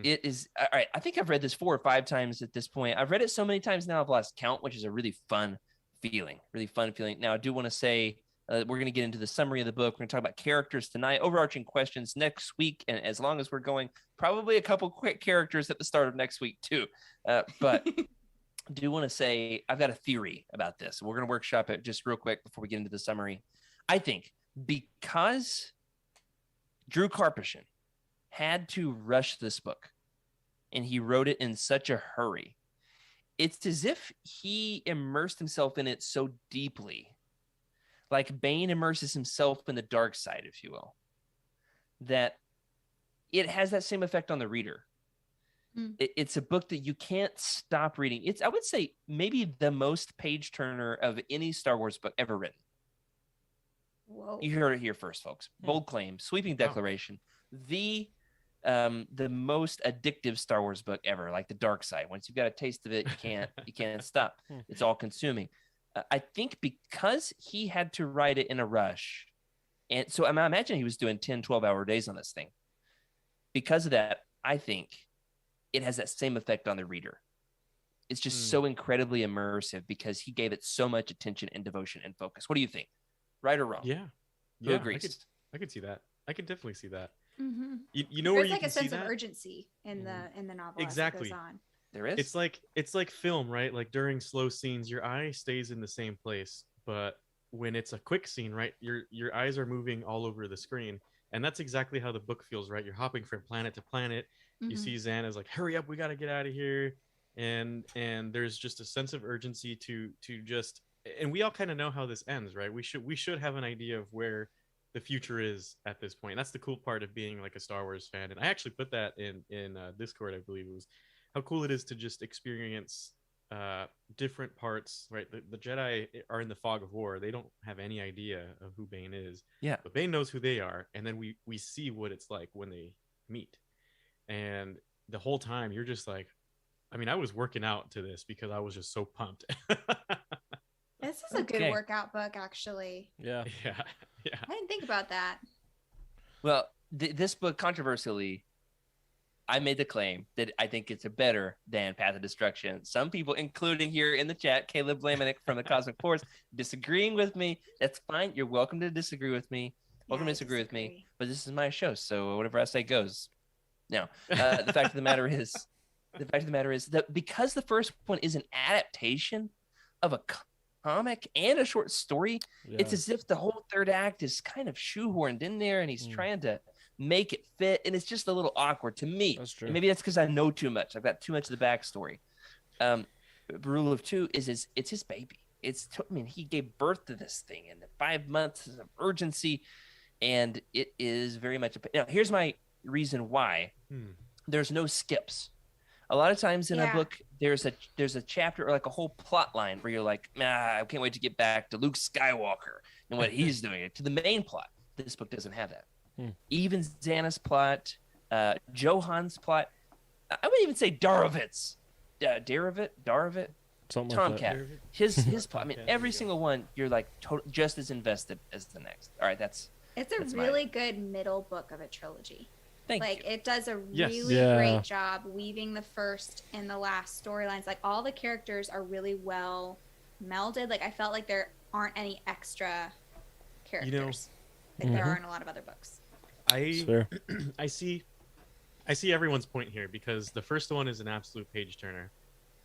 It is all right. I think I've read this 4 or 5 times at this point. I've read it so many times now I've lost count, which is a really fun feeling. Really fun feeling. Now I do want to say we're going to get into the summary of the book. We're going to talk about characters tonight, overarching questions next week, and as long as we're going, probably a couple quick characters at the start of next week too. But I do want to say I've got a theory about this. We're going to workshop it just real quick before we get into the summary. I think because Drew Karpyshyn had to rush this book and he wrote it in such a hurry, it's as if he immersed himself in it so deeply, like Bane immerses himself in the dark side, if you will, that it has that same effect on the reader. It's a book that you can't stop reading. It's, I would say, maybe the most page turner of any Star Wars book ever written. Whoa. You heard it here first, folks. Bold claim, sweeping declaration. The most addictive Star Wars book ever, like the dark side. Once you've got a taste of it, you can't stop. It's all consuming. I think because he had to write it in a rush, and so I imagine he was doing 10, 12-hour days on this thing. Because of that, I think it has that same effect on the reader. It's just so incredibly immersive because he gave it so much attention and devotion and focus. What do you think? Right or wrong? Yeah. Who agrees? I could see that. I could definitely see that. Mm-hmm. You know where There's you like can a sense see of that? urgency in the novel Exactly. as it goes on. There is. It's like film, right? Like during slow scenes, your eye stays in the same place, but when it's a quick scene, right, your eyes are moving all over the screen, and that's exactly how the book feels, right? You're hopping from planet to planet. You see Xana's like, "Hurry up, we got to get out of here," and there's just a sense of urgency to just, and we all kind of know how this ends, right? We should have an idea of where the future is at this point. That's the cool part of being like a Star Wars fan, and I actually put that in Discord, I believe it was, how cool it is to just experience different parts, right? The Jedi are in the fog of war. They don't have any idea of who Bane is. Yeah. But Bane knows who they are, and then we see what it's like when they meet. And the whole time you're just like, I mean, I was working out to this because I was just so pumped. This is a good workout book, actually. Yeah. Yeah. I didn't think about that. Well, this book, controversially, I made the claim that I think it's better than Path of Destruction. Some people, including here in the chat, Caleb Lamanick from the Cosmic Force, disagreeing with me. That's fine. You're welcome to disagree with me. Welcome to disagree with me. But this is my show, so whatever I say goes. Now, the fact of the matter is that because the first one is an adaptation of a comic and a short story, it's as if the whole third act is kind of shoehorned in there, and he's trying to make it fit, and it's just a little awkward to me. That's true. And maybe that's because I know too much. I've got too much of the backstory. Rule of two is it's his baby. I mean, he gave birth to this thing in the 5 months of urgency, and it is very much now, here's my reason why there's no skips. A lot of times in a book, there's a chapter or like a whole plot line where you're like, I can't wait to get back to Luke Skywalker and what he's doing to the main plot. This book doesn't have that. Even Xana's plot, Johan's plot, I would even say Darovitz, Darovit, Something Tomcat, like that. his plot. I mean, every single one you're like just as invested as the next. All right, it's a really good middle book of a trilogy. Thank you. It does a Yes. really great job weaving the first and the last storylines. Like all the characters are really well melded. Like I felt like there aren't any extra characters like there are in a lot of other books. I see everyone's point here because the first one is an absolute page turner.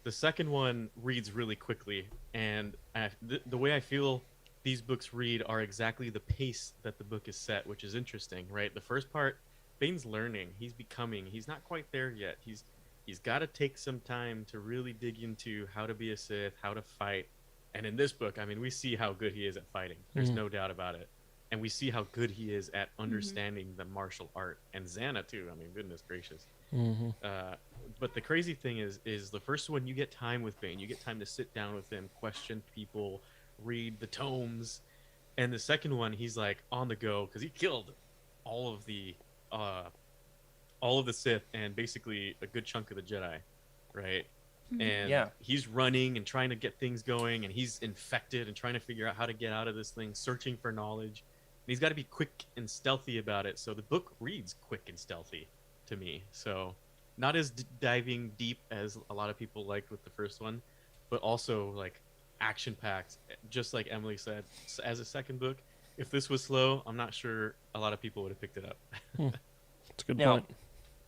The second one reads really quickly, and the way I feel these books read are exactly the pace that the book is set, which is interesting, right? The first part, Bane's learning, he's becoming, he's not quite there yet. He's got to take some time to really dig into how to be a Sith, how to fight. And in this book, I mean, we see how good he is at fighting. There's no doubt about it. and we see how good he is at understanding the martial art, and Xana too. I mean, goodness gracious. But the crazy thing is the first one, you get time with Bane. You get time to sit down with him, question people, read the tomes. And the second one, he's like on the go because he killed all of the Sith and basically a good chunk of the Jedi, right? And he's running and trying to get things going, and he's infected and trying to figure out how to get out of this thing, searching for knowledge. And he's got to be quick and stealthy about it. So the book reads quick and stealthy to me. So not as diving deep as a lot of people liked with the first one, but also like action-packed, just like Emily said. As a second book, if this was slow, I'm not sure a lot of people would have picked it up. That's a good point.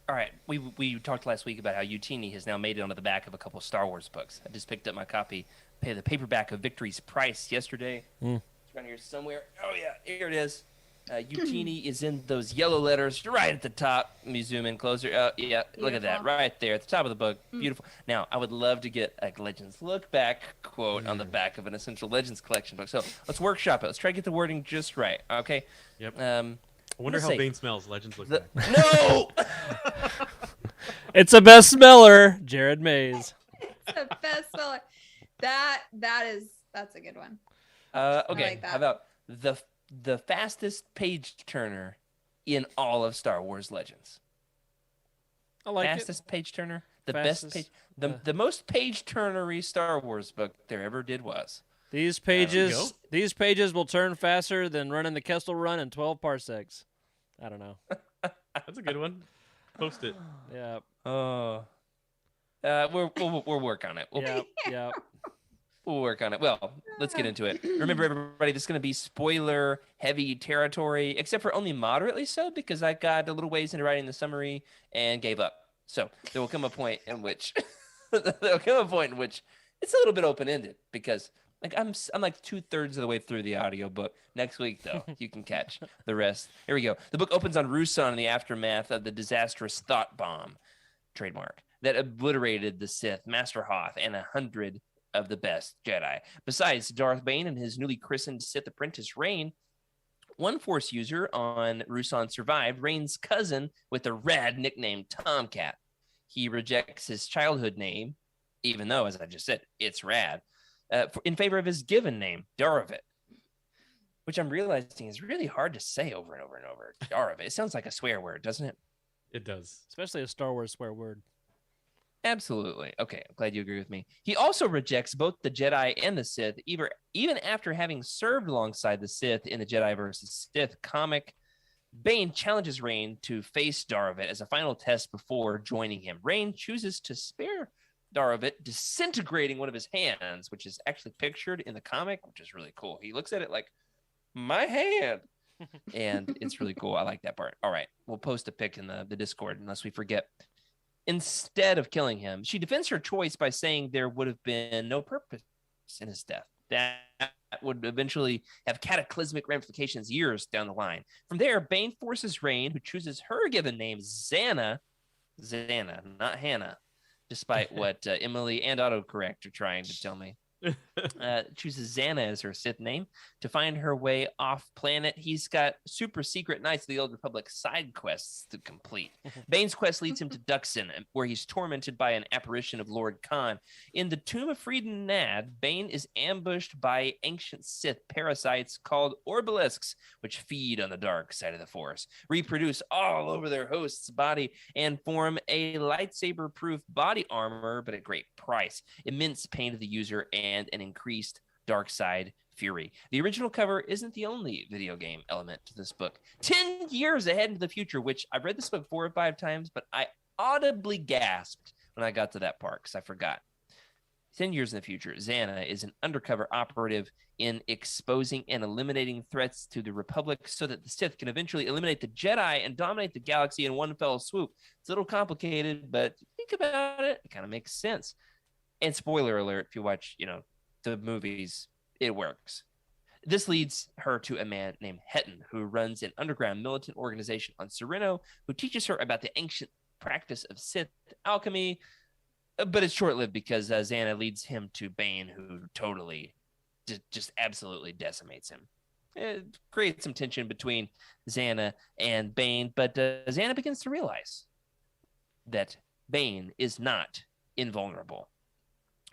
All right, we talked last week about how Utini has now made it onto the back of a couple Star Wars books. I just picked up my copy, the paperback of Victory's Price yesterday. It's around here somewhere. Oh yeah, here it is. Utini is in those yellow letters right at the top. Let me zoom in closer. Yeah, look at that right there at the top of the book. Beautiful. Now, I would love to get a Legends Lookback quote on the back of an Essential Legends collection book. So let's workshop it. Let's try to get the wording just right. Okay. Yep. I wonder how Bane smells. Legends Lookback. No. It's a best smeller, Jared Mays. It's the best seller. That's a good one. Okay. Like that. How about the fastest page turner in all of Star Wars Legends? I like fastest page turner, the Fastest, best page, the most page turnery Star Wars book there ever did was. These pages will turn faster than running the Kessel Run in 12 parsecs. I don't know. That's a good one. Post it. Yeah. Oh. We'll work on it. Yeah. We'll work on it. Well, let's get into it. Remember, everybody, this is going to be spoiler-heavy territory, except for only moderately so, because I got a little ways into writing the summary and gave up. So there will come a point in which it's a little bit open-ended, because like I'm like 2/3 of the way through the audiobook. Next week, though, you can catch the rest. Here we go. The book opens on Ruusan in the aftermath of the disastrous thought bomb, trademark, that obliterated the Sith, Master Hoth, and 100 of the best Jedi. Besides Darth Bane and his newly christened Sith apprentice Rain, one Force user on Ruusan survived, Rain's cousin with a rad nickname Tomcat. He rejects his childhood name, even though, as I just said, it's rad, in favor of his given name, Darovit, which I'm realizing is really hard to say over and over and over. Darovit. It sounds like a swear word, doesn't it? It does. Especially a Star Wars swear word. Absolutely. Okay, I'm glad you agree with me. He also rejects both the Jedi and the Sith, even after having served alongside the Sith in the Jedi versus Sith comic. Bane challenges Rain to face Darovit as a final test before joining him. Rain chooses to spare Darovit, disintegrating one of his hands, which is actually pictured in the comic, which is really cool. He looks at it like, my hand. And it's really cool. I like that part. All right, we'll post a pic in the Discord unless we forget. Instead of killing him, she defends her choice by saying there would have been no purpose in his death. That would eventually have cataclysmic ramifications years down the line. From there, Bane forces Rain, who chooses her given name, Xana, not Hannah, despite what Emily and AutoCorrect are trying to tell me. Chooses Xana as her Sith name to find her way off planet. He's got super secret Knights of the Old Republic side quests to complete. Bane's quest leads him to Duxon, where he's tormented by an apparition of Lord Khan. In the Tomb of Frieden Nad, Bane is ambushed by ancient Sith parasites called Orbalisks, which feed on the dark side of the Force, reproduce all over their host's body, and form a lightsaber-proof body armor, but at great price. Immense pain to the user and an increased dark side fury. The original cover isn't the only video game element to this book. 10 years ahead into the future, which I've read this book 4 or 5 times, but I audibly gasped when I got to that part because I forgot. 10 years in the future, Xana is an undercover operative in exposing and eliminating threats to the Republic so that the Sith can eventually eliminate the Jedi and dominate the galaxy in one fell swoop. It's a little complicated, but think about it, it kind of makes sense. And spoiler alert, if you watch, the movies, it works. This leads her to a man named Hetton, who runs an underground militant organization on Sereno, who teaches her about the ancient practice of Sith alchemy. But it's short-lived because Xana leads him to Bane, who totally, just absolutely decimates him. it creates some tension between Xana and Bane, but Xana begins to realize that Bane is not invulnerable.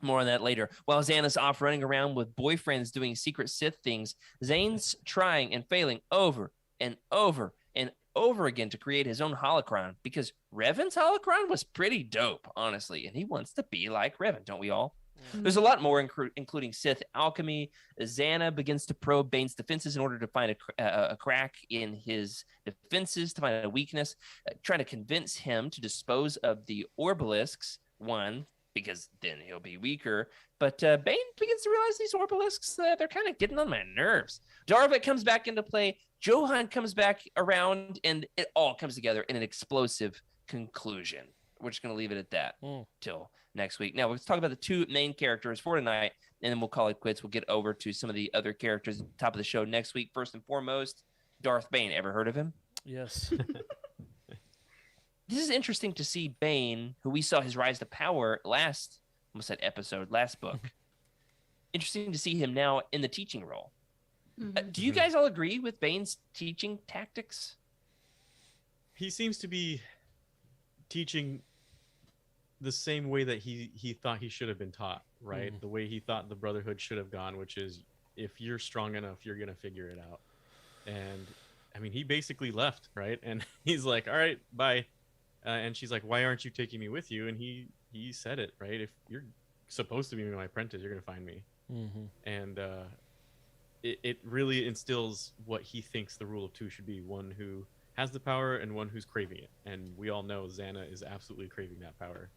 More on that later. While Xana's off running around with boyfriends doing secret Sith things, Zane's trying and failing over and over and over again to create his own holocron, because Revan's holocron was pretty dope, honestly, and he wants to be like Revan, don't we all? There's a lot more, including Sith alchemy. Xana begins to probe Bane's defenses in order to find a crack in his defenses, to find a weakness, trying to convince him to dispose of the Orbalisks, one, because then he'll be weaker. But Bane begins to realize these Orbalisks, they're kind of getting on my nerves. Darvik comes back into play. Johan comes back around, and it all comes together in an explosive conclusion. We're just going to leave it at that till next week. Now, let's talk about the two main characters for tonight, and then we'll call it quits. We'll get over to some of the other characters at the top of the show next week. First and foremost, Darth Bane. Ever heard of him? Yes. This is interesting to see Bane, who we saw his rise to power last book. Interesting to see him now in the teaching role. Do you guys all agree with Bane's teaching tactics? He seems to be teaching the same way that he thought he should have been taught, right? The way he thought the Brotherhood should have gone, which is, if you're strong enough, you're going to figure it out. And I mean, he basically left, right? And he's like, all right, bye. And she's like, why aren't you taking me with you? And he said it, right? If you're supposed to be my apprentice, you're going to find me. And it really instills what he thinks the rule of two should be: one who has the power and one who's craving it. And we all know Xana is absolutely craving that power.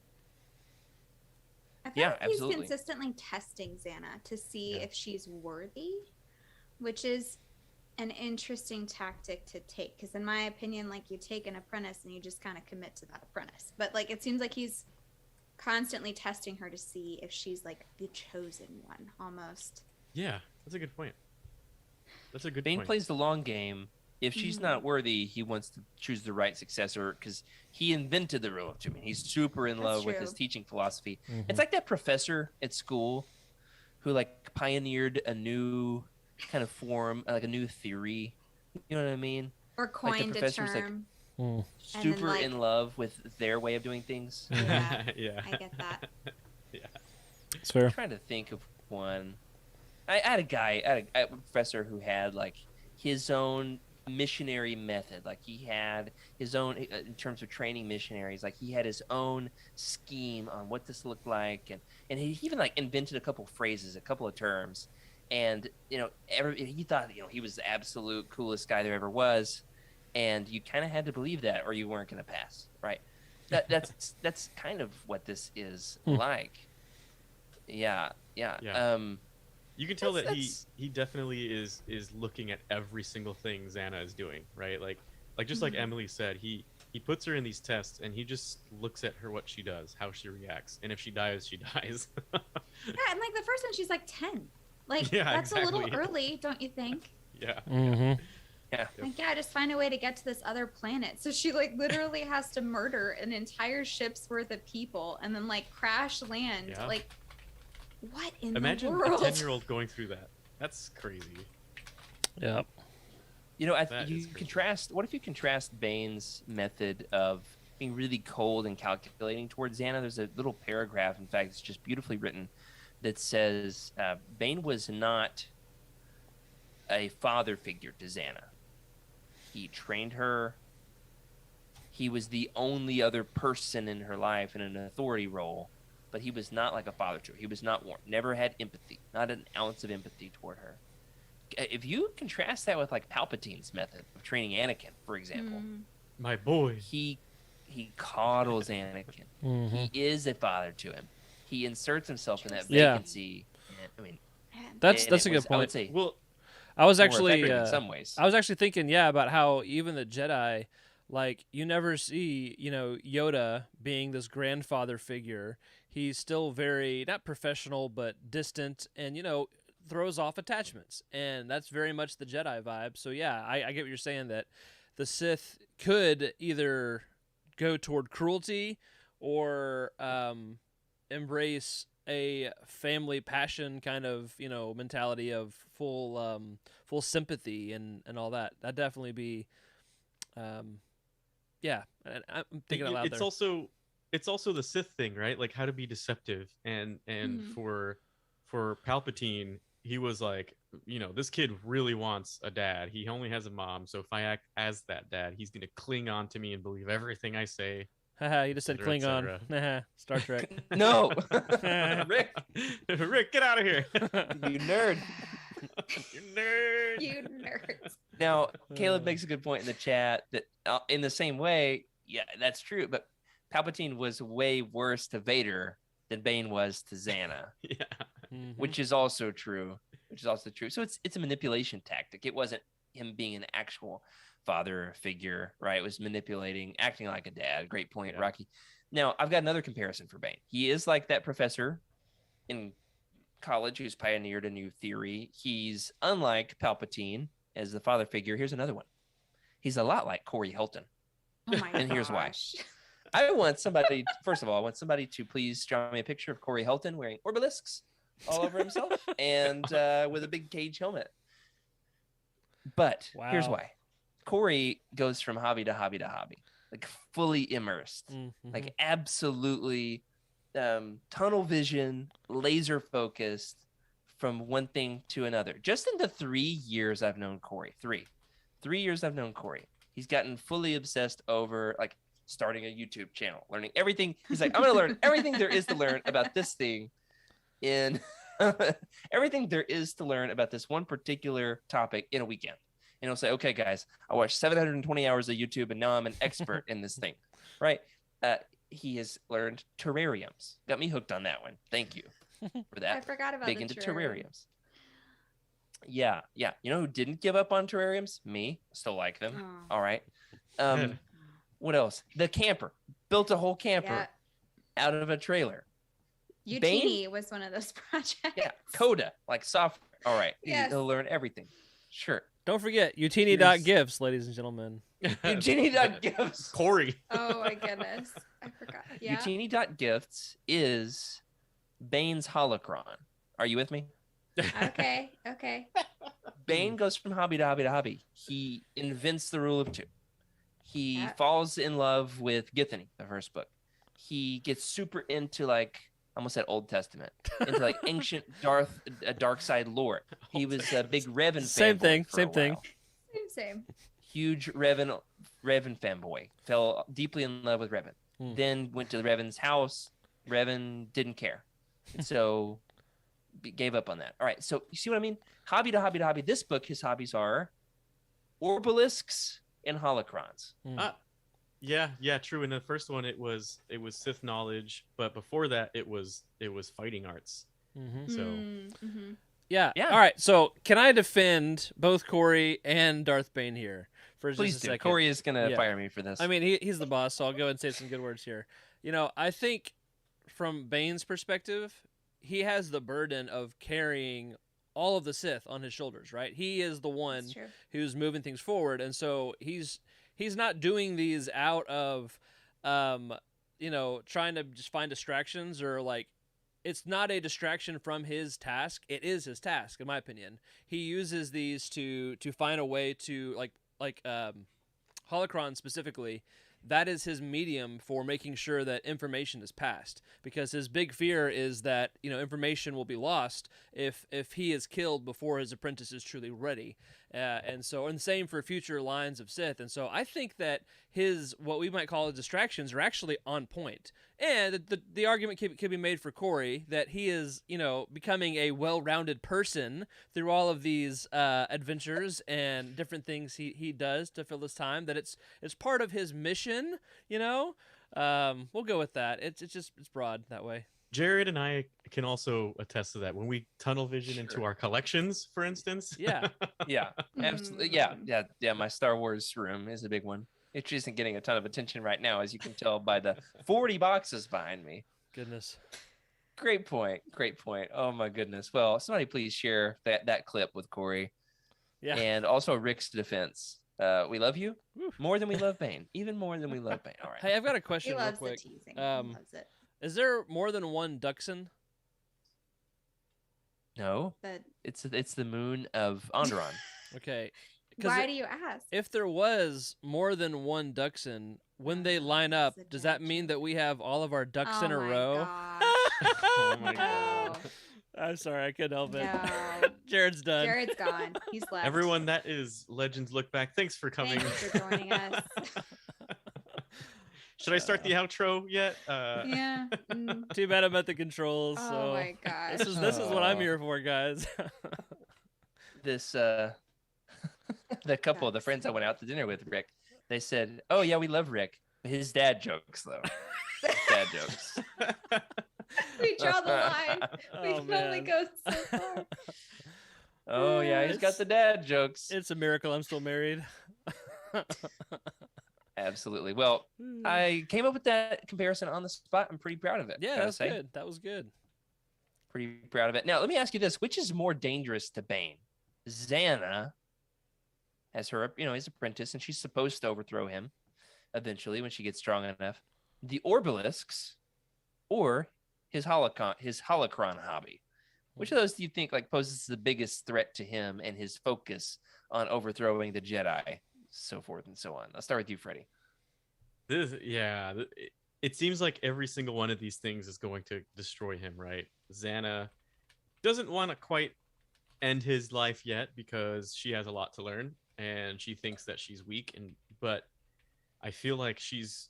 I feel like he's consistently testing Xana to see if she's worthy, which is an interesting tactic to take. Because in my opinion, like, you take an apprentice and you just kind of commit to that apprentice. But like, it seems like he's constantly testing her to see if she's like the chosen one, almost. Yeah, that's a good point. That's a good Bane point. plays the long game. If she's not worthy, he wants to choose the right successor, because he invented the rule of two. I mean, he's super in love with his teaching philosophy. It's like that professor at school who like pioneered a new kind of form, like a new theory. You know what I mean? Or coined a term. Like, super like, in love with their way of doing things. Yeah, I get that. It's fair. I'm trying to think of one. I had a professor who had like his own missionary method. Like, he had his own, in terms of training missionaries, like he had his own scheme on what this looked like, and he even like invented a couple phrases, a couple of terms, and he thought he was the absolute coolest guy there ever was, and you kind of had to believe that or you weren't going to pass, right? That's kind of what this is like. Yeah. You can tell that he definitely is looking at every single thing Xana is doing, right? Like just like Emily said, he puts her in these tests and he just looks at her, what she does, how she reacts, and if she dies, she dies. Yeah, and like the first one, she's like 10. Like, yeah, that's exactly. a little early, don't you think? Yeah. Yeah. Like, just find a way to get to this other planet. So she like literally has to murder an entire ship's worth of people and then like crash land. Yeah. Like, what in Imagine the world? a 10-year-old going through that. That's crazy. Yeah. You contrast. What if you contrast Bane's method of being really cold and calculating towards Xana? There's a little paragraph, in fact, it's just beautifully written, that says Bane was not a father figure to Xana. He trained her. He was the only other person in her life in an authority role, but he was not like a father to her. He was not warm. Never had empathy. Not an ounce of empathy toward her. If you contrast that with like Palpatine's method of training Anakin, for example, my boy, he coddles Anakin. He is a father to him. He inserts himself in that vacancy. And, I mean, that's a good point. I would say, I was actually in some ways. I was actually thinking, about how even the Jedi, like, you never see, Yoda being this grandfather figure. He's still very, not professional, but distant, and, throws off attachments. And that's very much the Jedi vibe. So, yeah, I get what you're saying, that the Sith could either go toward cruelty or embrace a family passion kind of, you know, mentality of full sympathy and all that. That'd definitely be, yeah. I'm thinking out loud It's there. also the Sith thing, right? Like how to be deceptive, and Mhm. for Palpatine, he was like, you know, this kid really wants a dad. He only has a mom, so if I act as that dad, he's gonna cling on to me and believe everything I say. Haha, you just said Cetera, et Klingon. cetera. Haha, Star Trek. No, Rick, Rick, get out of here! you nerd. You nerd! You nerds. Now, Caleb makes a good point in the chat that in the same way, yeah, that's true. But Palpatine was way worse to Vader than Bane was to Xana, Yeah. Mhm. which is also true. So it's a manipulation tactic. It wasn't him being an actual father figure, right? It was manipulating, acting like a dad. Great point, Yeah. Rocky. Now, I've got another comparison for Bane. He is like that professor in college who's pioneered a new theory. He's unlike Palpatine as the father figure. Here's another one. He's a lot like Corey Hilton. Oh my And here's why. gosh. I want somebody, first of all, I want somebody to please draw me a picture of Corey Hilton wearing obelisks all over himself and with a big cage helmet. But here's Wow. why. Corey goes from hobby to hobby to hobby, like fully immersed, Mhm. like absolutely tunnel vision, laser focused from one thing to another. Just in the 3 years I've known Corey, 3 years I've known Corey, he's gotten fully obsessed over like starting a YouTube channel, learning everything. He's like, I'm going to learn everything there is to learn about this thing in everything there is to learn about this one particular topic in a weekend. And he'll say, okay, guys, I watched 720 hours of YouTube and now I'm an expert in this thing, right? He has learned terrariums. Got me hooked on that one. Thank you for that. I forgot about Big the into terrarium. terrariums. Yeah. You know who didn't give up on terrariums? Me. Still like them. Oh. All right. Good. What else? The camper. Built a whole camper Yeah. out of a trailer. Utini was one of those projects. Yeah. Coda, like software. All right. Yes. He'll learn everything. Sure. Don't forget, utini.gifts, ladies and gentlemen. Utini.gifts. Corey. Oh my goodness. I forgot. Yeah. Utini.gifts is Bane's holocron. Are you with me? Okay. Bane goes from hobby to hobby to hobby. He invents the rule of two. He Yeah. falls in love with Githany, the first book. He gets super into like, I almost said Old Testament, into like ancient dark side lore. He was a big Revan Same fanboy thing, for a same thing. while. Same. Huge Revan fanboy. Fell deeply in love with Revan. Hmm. Then went to the Revan's house. Revan didn't care. So gave up on that. All right. So you see what I mean? Hobby to hobby to hobby. This book, his hobbies are obelisks and holocrons. Yeah, true. In the first one, it was Sith knowledge, but before that, it was fighting arts. Mhm. So Mm-hmm. Yeah. Yeah. All right. So can I defend both Corey and Darth Bane here for just Please a do. second? Corey is going to Yeah. fire me for this. I mean, he's the boss, so I'll go and say some good words here. You know, I think from Bane's perspective, he has the burden of carrying all of the Sith on his shoulders, right? He is the one That's true. who's moving things forward, and so he's not doing these out of you know, trying to just find distractions or like it's not a distraction from his task. It is his task, in my opinion. He uses these to find a way to like holocron specifically. That is his medium for making sure that information is passed, because his big fear is that, you know, information will be lost if he is killed before his apprentice is truly ready. And same for future lines of Sith. And so I think that his, what we might call distractions, are actually on point. And the argument could be made for Corey that he is, you know, becoming a well-rounded person through all of these adventures and different things he does to fill his time, that it's part of his mission, you know. We'll go with that. It's broad that way. Jared and I can also attest to that. When we tunnel vision into Sure. our collections, for instance. Yeah. Yeah, absolutely. Yeah. My Star Wars room is a big one. It isn't getting a ton of attention right now, as you can tell by the 40 boxes behind me. Goodness. Great point. Oh my goodness. Well, somebody please share that clip with Corey. Yeah. And also Rick's defense. We love you Woo. more than we love Bane. Even more than we love Bane. All right. Hey, I've got a He question real loves the quick. teasing. Um, He loves it. Is there more than one Duxon? No, The, it's the moon of Onderon. Okay. 'Cause why do you ask? if there was more than one Duxon, when they line up, it's a does that dead mean joke. that we have all of our ducks Oh in a my row? gosh. Oh my No. god. I'm sorry, I couldn't help it. No. Jared's done. Jared's gone. He's left. Everyone, that is Legends Look Back. Thanks for coming. Thank you for joining us. Should I start the outro yet? Yeah. Mm. Too bad I'm at the controls. Oh so my gosh. this is what I'm here for, guys. This the couple of the friends I went out to dinner with, Rick, they said, "Oh yeah, we love Rick. His dad jokes though. His dad jokes." We draw the line. We Oh, can only man. go so far. Oh yeah, he's got the dad jokes. It's a miracle I'm still married. Absolutely. Well, I came up with that comparison on the spot. I'm pretty proud of it. Yeah, gotta that's say. good. That was good. Pretty proud of it. Now, let me ask you this: which is more dangerous to Bane? Xana as her, his apprentice, and she's supposed to overthrow him eventually when she gets strong enough. The Orbalisks, or his holocron hobby. Which of those do you think poses the biggest threat to him and his focus on overthrowing the Jedi, so forth and so on? I'll start with you, Freddie. It seems like every single one of these things is going to destroy him, right? Xana doesn't want to quite end his life yet because she has a lot to learn and she thinks that she's weak, but I feel like she's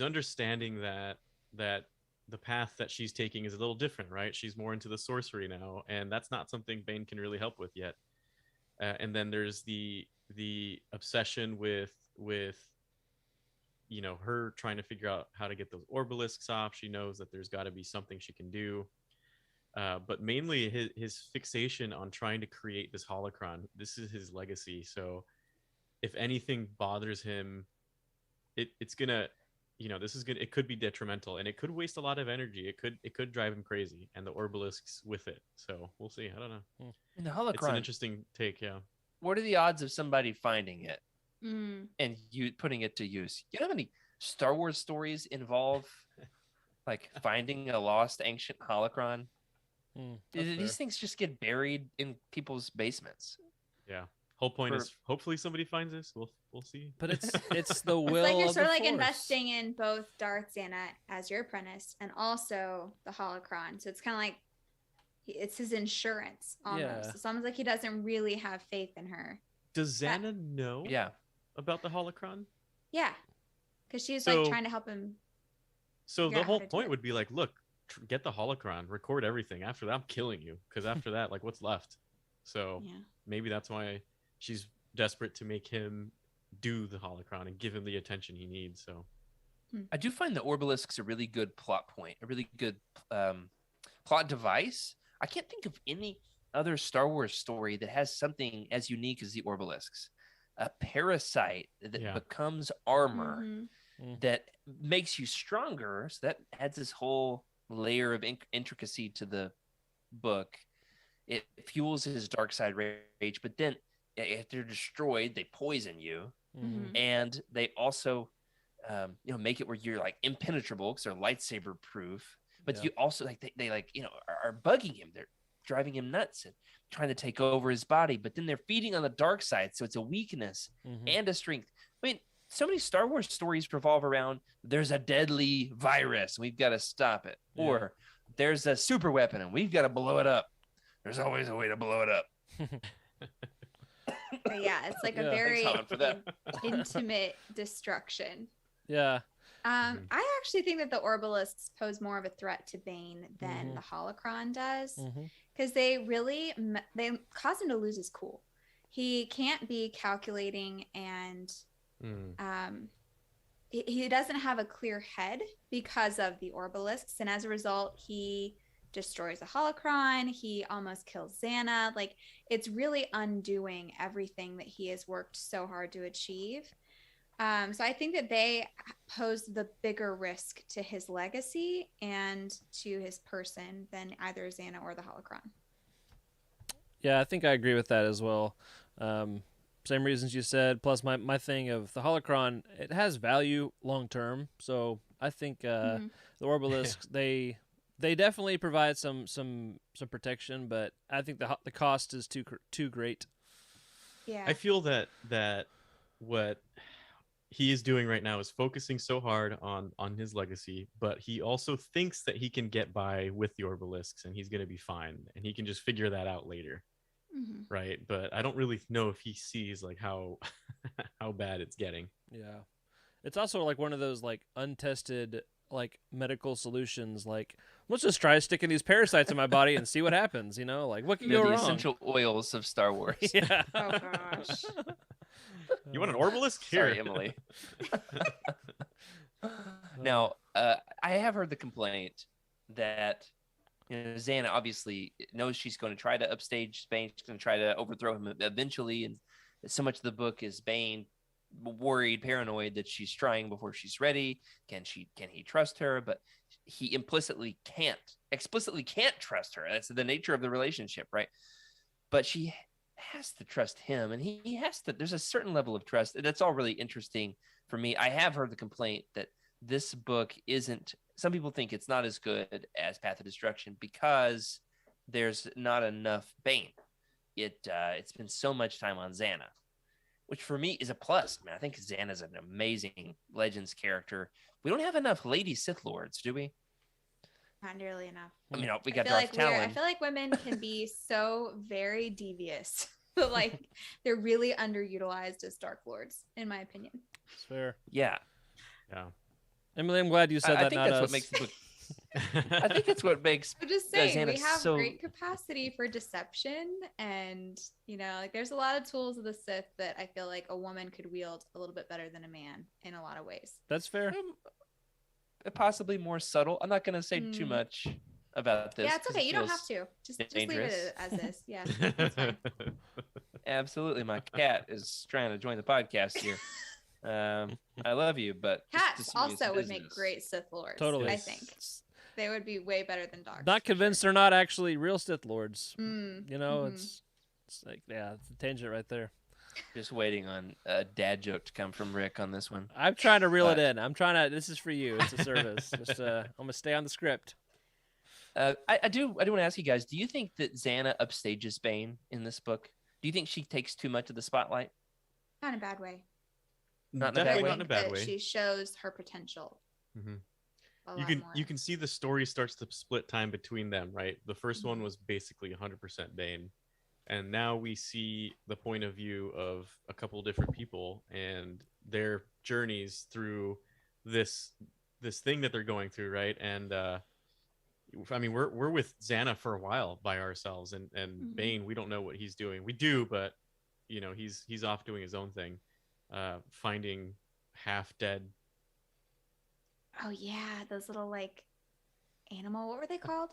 understanding that the path that she's taking is a little different, right? She's more into the sorcery now, and that's not something Bane can really help with yet. And then there's the obsession with her trying to figure out how to get those Orbalisks off. She knows that there's got to be something she can do. But mainly his fixation on trying to create this holocron. This is his legacy. So if anything bothers him, it's gonna, it could be detrimental, and it could waste a lot of energy. It could drive him crazy, and the Orbalisks with it. So we'll see. I don't know. And the holocron. It's an interesting take. Yeah. What are the odds of somebody finding it Mm. and you putting it to use? You know how many Star Wars stories involve finding a lost ancient holocron? These things just get buried in people's basements. Yeah. Whole point is hopefully somebody finds this. We'll see. But it's the will. It's like you're of sort the of Force. investing in both Darth Xana as your apprentice and also the holocron. So it's kind of like it's his insurance almost. Yeah. It's almost like he doesn't really have faith in her. Does Xana know about the holocron? Yeah, because she's So- trying to help him. So figure the out how whole to do point it. would be look, get the holocron, record everything. After that, I'm killing you. Because after that, what's left? So Yeah. maybe that's why she's desperate to make him do the holocron and give him the attention he needs. So I do find the Orbalisks a really good plot point, a really good plot device. I can't think of any other Star Wars story that has something as unique as the Orbalisks. A parasite that becomes armor Mhm. that makes you stronger. So that adds this whole layer of intricacy to the book. It fuels his dark side rage, but then if they're destroyed, they poison you. Mhm. And they also make it where you're impenetrable because they're lightsaber proof, but you also they are bugging him. They're driving him nuts and trying to take over his body, but then they're feeding on the dark side, so it's a weakness and a strength. I mean, so many Star Wars stories revolve around there's a deadly virus and we've got to stop it, or there's a super weapon and we've got to blow it up. There's always a way to blow it up. But yeah, it's like a Yeah. very Thanks, Helen, for that. intimate destruction. Yeah. I actually think that the Orbalisks pose more of a threat to Bane than Mhm. the holocron does, Mhm. because they cause him to lose his cool. He can't be calculating, and he doesn't have a clear head because of the Orbalisks, and as a result, he destroys the holocron. He almost kills Xana. It's really undoing everything that he has worked so hard to achieve. So I think that they pose the bigger risk to his legacy and to his person than either Xana or the holocron. Yeah, I think I agree with that as well. Same reasons you said. Plus, my thing of the holocron, it has value long term. So I think the Orbalisks, They definitely provide some protection, but I think the cost is too great. Yeah. I feel that what he is doing right now is focusing so hard on his legacy, but he also thinks that he can get by with the Orbalisks and he's going to be fine, and he can just figure that out later, right? But I don't really know if he sees like how how bad it's getting. Yeah, it's also like one of those like untested like medical solutions. Like, let's just try sticking these parasites in my body and see what happens. You know, like what can go the wrong? essential oils of Star Wars. Yeah. Oh gosh. You want an Orbalisk? Here. Sorry, Emily. Now, I have heard the complaint that Xana obviously knows she's going to try to upstage Bane. She's going to try to overthrow him eventually, and so much of the book is Bane worried, paranoid that she's trying before she's ready. Can he trust her? But he explicitly can't trust her. That's the nature of the relationship, right? But she has to trust him, and he has to. There's a certain level of trust. That's all really interesting for me. I have heard the complaint that this book isn't. Some people think it's not as good as Path of Destruction because there's not enough Bane. It's been so much time on Xana, which for me is a plus. I mean, I think Xana's an amazing Legends character. We don't have enough Lady Sith Lords, do we? Not nearly enough. I mean, we got I feel Darth Talon. I feel like women can be so very devious. Like they're really underutilized as Dark Lords, in my opinion. It's fair. Yeah. Emily, I'm glad you said that. I think not that's us. what makes the book. I think it's what makes. I'm just saying Xana we have so... great capacity for deception, and like there's a lot of tools of the Sith that I feel like a woman could wield a little bit better than a man in a lot of ways. That's fair. Possibly more subtle. I'm not going to say too much about this. Yeah, it's okay. You don't have to. Just leave it as is. Yeah, that's fine. Absolutely. My cat is trying to join the podcast here. I love you, but cats also would make great Sith Lords. Totally. I think they would be way better than dogs. Not convinced they're not actually real Sith Lords. Mm. It's like, yeah, it's a tangent right there. Just waiting on a dad joke to come from Rick on this one. I'm trying to reel it in. This is for you. It's a service. Just I'm gonna stay on the script. I do want to ask you guys, do you think that Xana upstages Bane in this book? Do you think she takes too much of the spotlight? Not in a bad way. Not in a bad way. Not in a bad way. She shows her potential. Mm-hmm. You can see the story starts to split time between them, right? The first one was basically 100% Bane, and now we see the point of view of a couple different people and their journeys through this thing that they're going through, right? And I mean, we're with Xana for a while by ourselves, and Bane, we don't know what he's doing. We do, but he's off doing his own thing, finding half dead. Oh yeah, those little like animal. What were they called?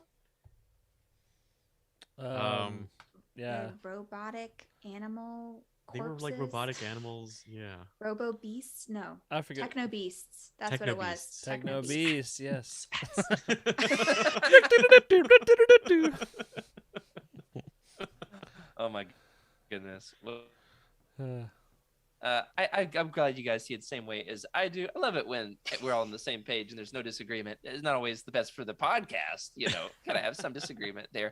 Yeah. Robotic animal. Corpses? They were like robotic animals. Yeah. Robo beasts? No. I forget. Techno beasts. That's what it was. Techno beasts. Yes. Oh my goodness. I'm glad you guys see it the same way as I do. I love it when we're all on the same page and there's no disagreement. It's not always the best for the podcast, Gotta have some disagreement there.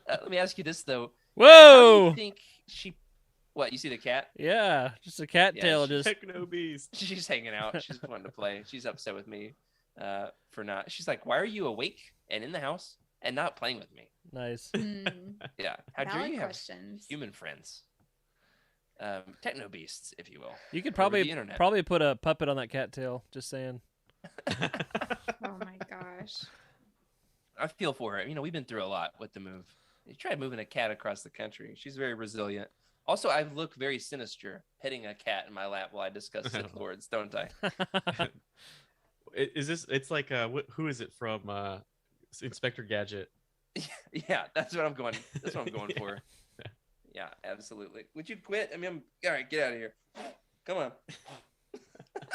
Let me ask you this though. Whoa! How do you think she? What, you see the cat? Yeah, just a cat tail. Just Techno beast. She's hanging out. She's wanting to play. She's upset with me for not. She's like, "Why are you awake and in the house and not playing with me?" Nice. Yeah. How dare you have questions. human friends? Techno beasts, if you will. You could Over the internet. probably put a puppet on that cat tail. Just saying. Oh my gosh. I feel for her. We've been through a lot with the move. You try moving a cat across the country. She's very resilient. Also, I look very sinister petting a cat in my lap while I discuss Sith Lords, don't I? Is this? It's like who is it from? Inspector Gadget. Yeah, that's what I'm going. That's what I'm going for. Yeah, absolutely. Would you quit? I mean, all right, get out of here. Come on.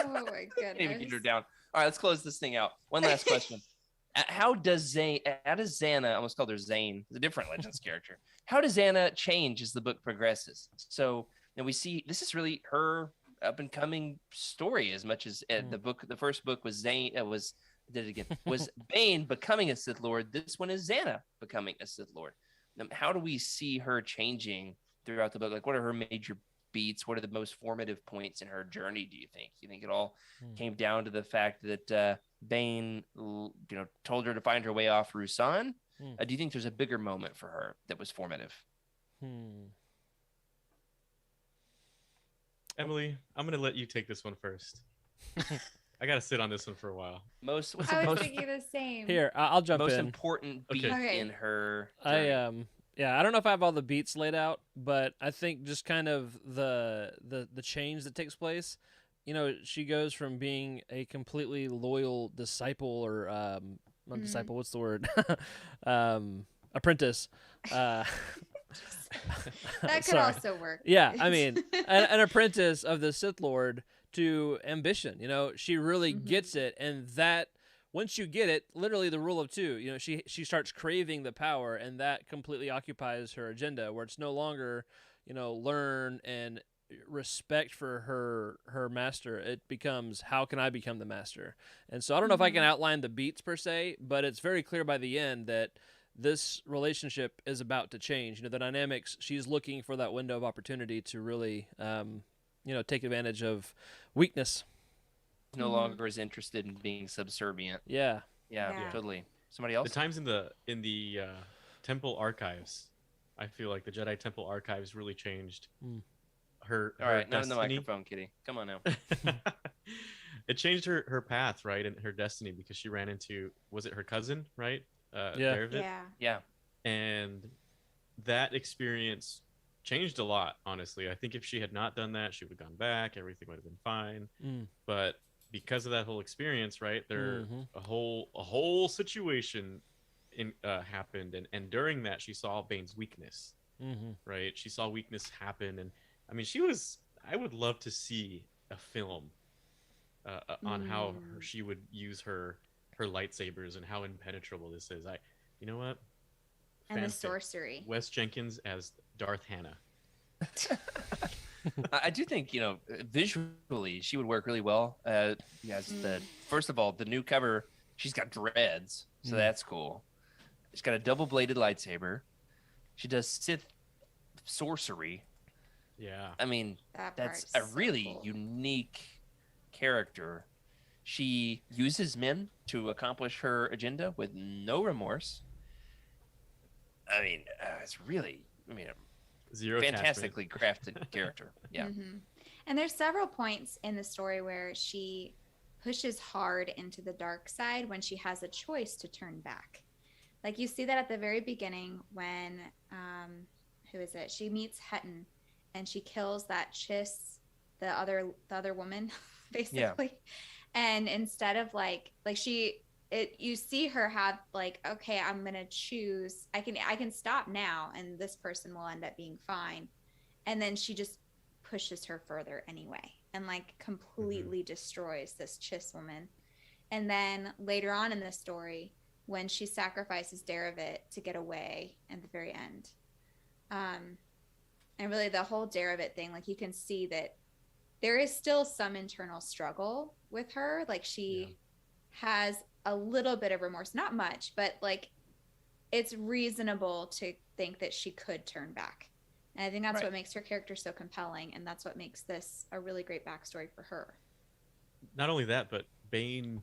Oh my goodness. Can't even get her down. All right, let's close this thing out. One last question. How does Xana, I almost called her Zane, a different Legends character. How does Xana change as the book progresses? So, we see this is really her up and coming story as much as the first book was Zane. It was did it again. Was Bane becoming a Sith Lord? This one is Xana becoming a Sith Lord. How do we see her changing throughout the book? Like, what are her major beats? What are the most formative points in her journey, do you think? You think it all came down to the fact that Bane, told her to find her way off Rusan? Do you think there's a bigger moment for her that was formative? Emily, I'm gonna let you take this one first. I gotta sit on this one for a while. I was thinking the same. Here, I'll jump most in. important beat Okay. in her journey. I don't know if I have all the beats laid out, but I think just kind of the change that takes place. She goes from being a completely loyal disciple, or not disciple. What's the word? Apprentice. That could also work. Yeah, I mean, an apprentice of the Sith Lord to ambition. She really gets it, and that once you get it, literally the rule of two. She starts craving the power, and that completely occupies her agenda, where it's no longer, learn and respect for her master. It becomes, how can I become the master? And so I don't know if I can outline the beats per se, but it's very clear by the end that this relationship is about to change. The dynamics, she's looking for that window of opportunity to really, take advantage of weakness. No longer is interested in being subservient. Yeah, totally. Somebody else? The times in the temple archives, I feel like the Jedi Temple archives really changed her. All right, not in destiny. the microphone, Kitty. Come on now. It changed her path, right, and her destiny, because she ran into, was it her cousin, right? Yeah. And that experience changed a lot, honestly. I think if she had not done that, she would have gone back, everything would have been fine. But because of that whole experience, right, a whole situation happened, and during that she saw Bane's weakness. Right, she saw weakness happen, and I mean, I would love to see a film on how she would use her lightsabers and how impenetrable this is. You know what? And the Fanfic. sorcery. Wes Jenkins as Darth Hannah. I do think, visually she would work really well. First of all, the new cover, she's got dreads, so that's cool. She's got a double-bladed lightsaber. She does Sith sorcery. Yeah. I mean, that's a really unique character. She uses men to accomplish her agenda with no remorse. I mean, it's really, Zero fantastically crafted character. Yeah. And there's several points in the story where she pushes hard into the dark side when she has a choice to turn back. Like, you see that at the very beginning when, who is it? She meets Hetton, and she kills that Chiss, the other woman, basically. Yeah. And instead of you see her have okay, I'm gonna choose. I can stop now, and this person will end up being fine. And then she just pushes her further anyway, and completely destroys this Chiss woman. And then later on in the story, when she sacrifices Daravit to get away at the very end, and really the whole Daravit thing, you can see that there is still some internal struggle with her. She has a little bit of remorse, not much, but it's reasonable to think that she could turn back. And I think that's what makes her character so compelling, and that's what makes this a really great backstory for her. Not only that, but Bane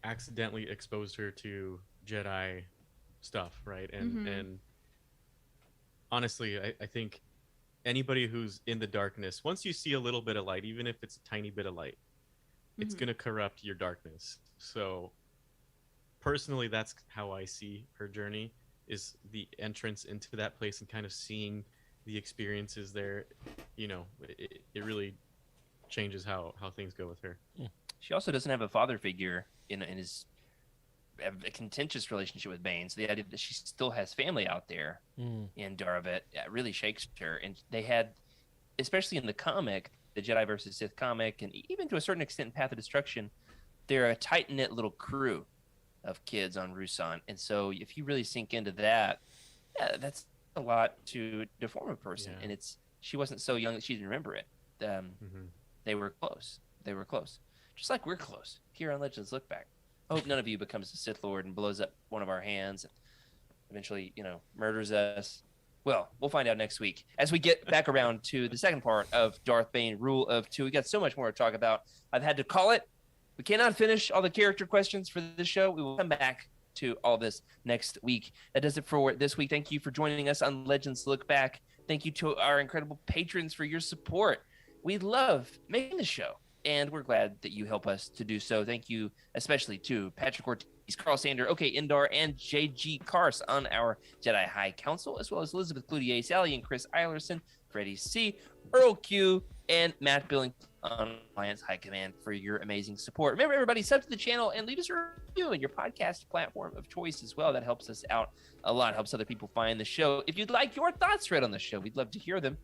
accidentally exposed her to Jedi stuff, right? And honestly, I think anybody who's in the darkness, once you see a little bit of light, even if it's a tiny bit of light, it's going to corrupt your darkness. So personally, that's how I see her journey, is the entrance into that place and kind of seeing the experiences there. It really changes how things go with her. She also doesn't have a father figure in his a contentious relationship with Bane. So the idea that she still has family out there in Daravit really shakes her. And they had, especially in the comic, the Jedi versus Sith comic, and even to a certain extent in Path of Destruction, they're a tight-knit little crew of kids on Rusan. And so if you really sink into that, that's a lot to deform a person. And she wasn't so young that she didn't remember it. They were close. Just like we're close here on Legends Lookback. hope none of you becomes a Sith Lord and blows up one of our hands and eventually, murders us. Well, we'll find out next week as we get back around to the second part of Darth Bane Rule of Two. We got so much more to talk about. I've had to call it. We cannot finish all the character questions for this show. We will come back to all this next week. That does it for this week. Thank you for joining us on Legends Look Back. Thank you to our incredible patrons for your support. We love making the show, and we're glad that you help us to do so. Thank you especially to Patrick Ortiz, Carl Sander, OK Indar, and JG Kars on our Jedi High Council, as well as Elizabeth Cloutier, Sally and Chris Eilerson, Freddie C, Earl Q, and Matt Billington on Alliance High Command for your amazing support. Remember, everybody, sub to the channel and leave us a review in your podcast platform of choice as well. That helps us out a lot, helps other people find the show. If you'd like your thoughts read on the show, we'd love to hear them.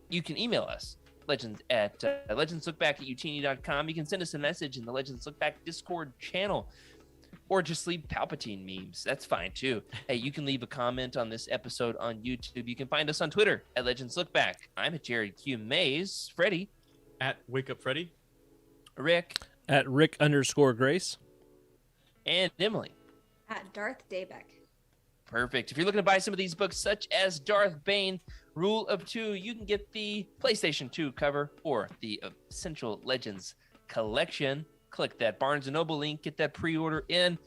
You can email us, legendslookback@utini.com. You can send us a message in the Legends Look Back Discord channel, or just leave Palpatine memes. That's fine too. Hey, you can leave a comment on this episode on YouTube. You can find us on Twitter at Legends Look Back. I'm at Jared Q. Mays. Freddie At Wake Up Freddy. Rick At Rick_Grace. and Emily. At Darth Daybeck. Perfect. If you're looking to buy some of these books, such as Darth Bane, Rule of Two, you can get the PlayStation 2 cover or the Essential Legends collection. Click that Barnes & Noble link, get that pre-order in,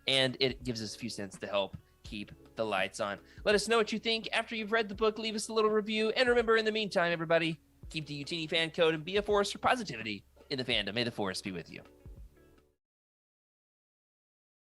and it gives us a few cents to help keep the lights on. Let us know what you think after you've read the book. Leave us a little review. And remember, in the meantime, everybody, keep the Utini fan code and be a force for positivity in the fandom. May the force be with you.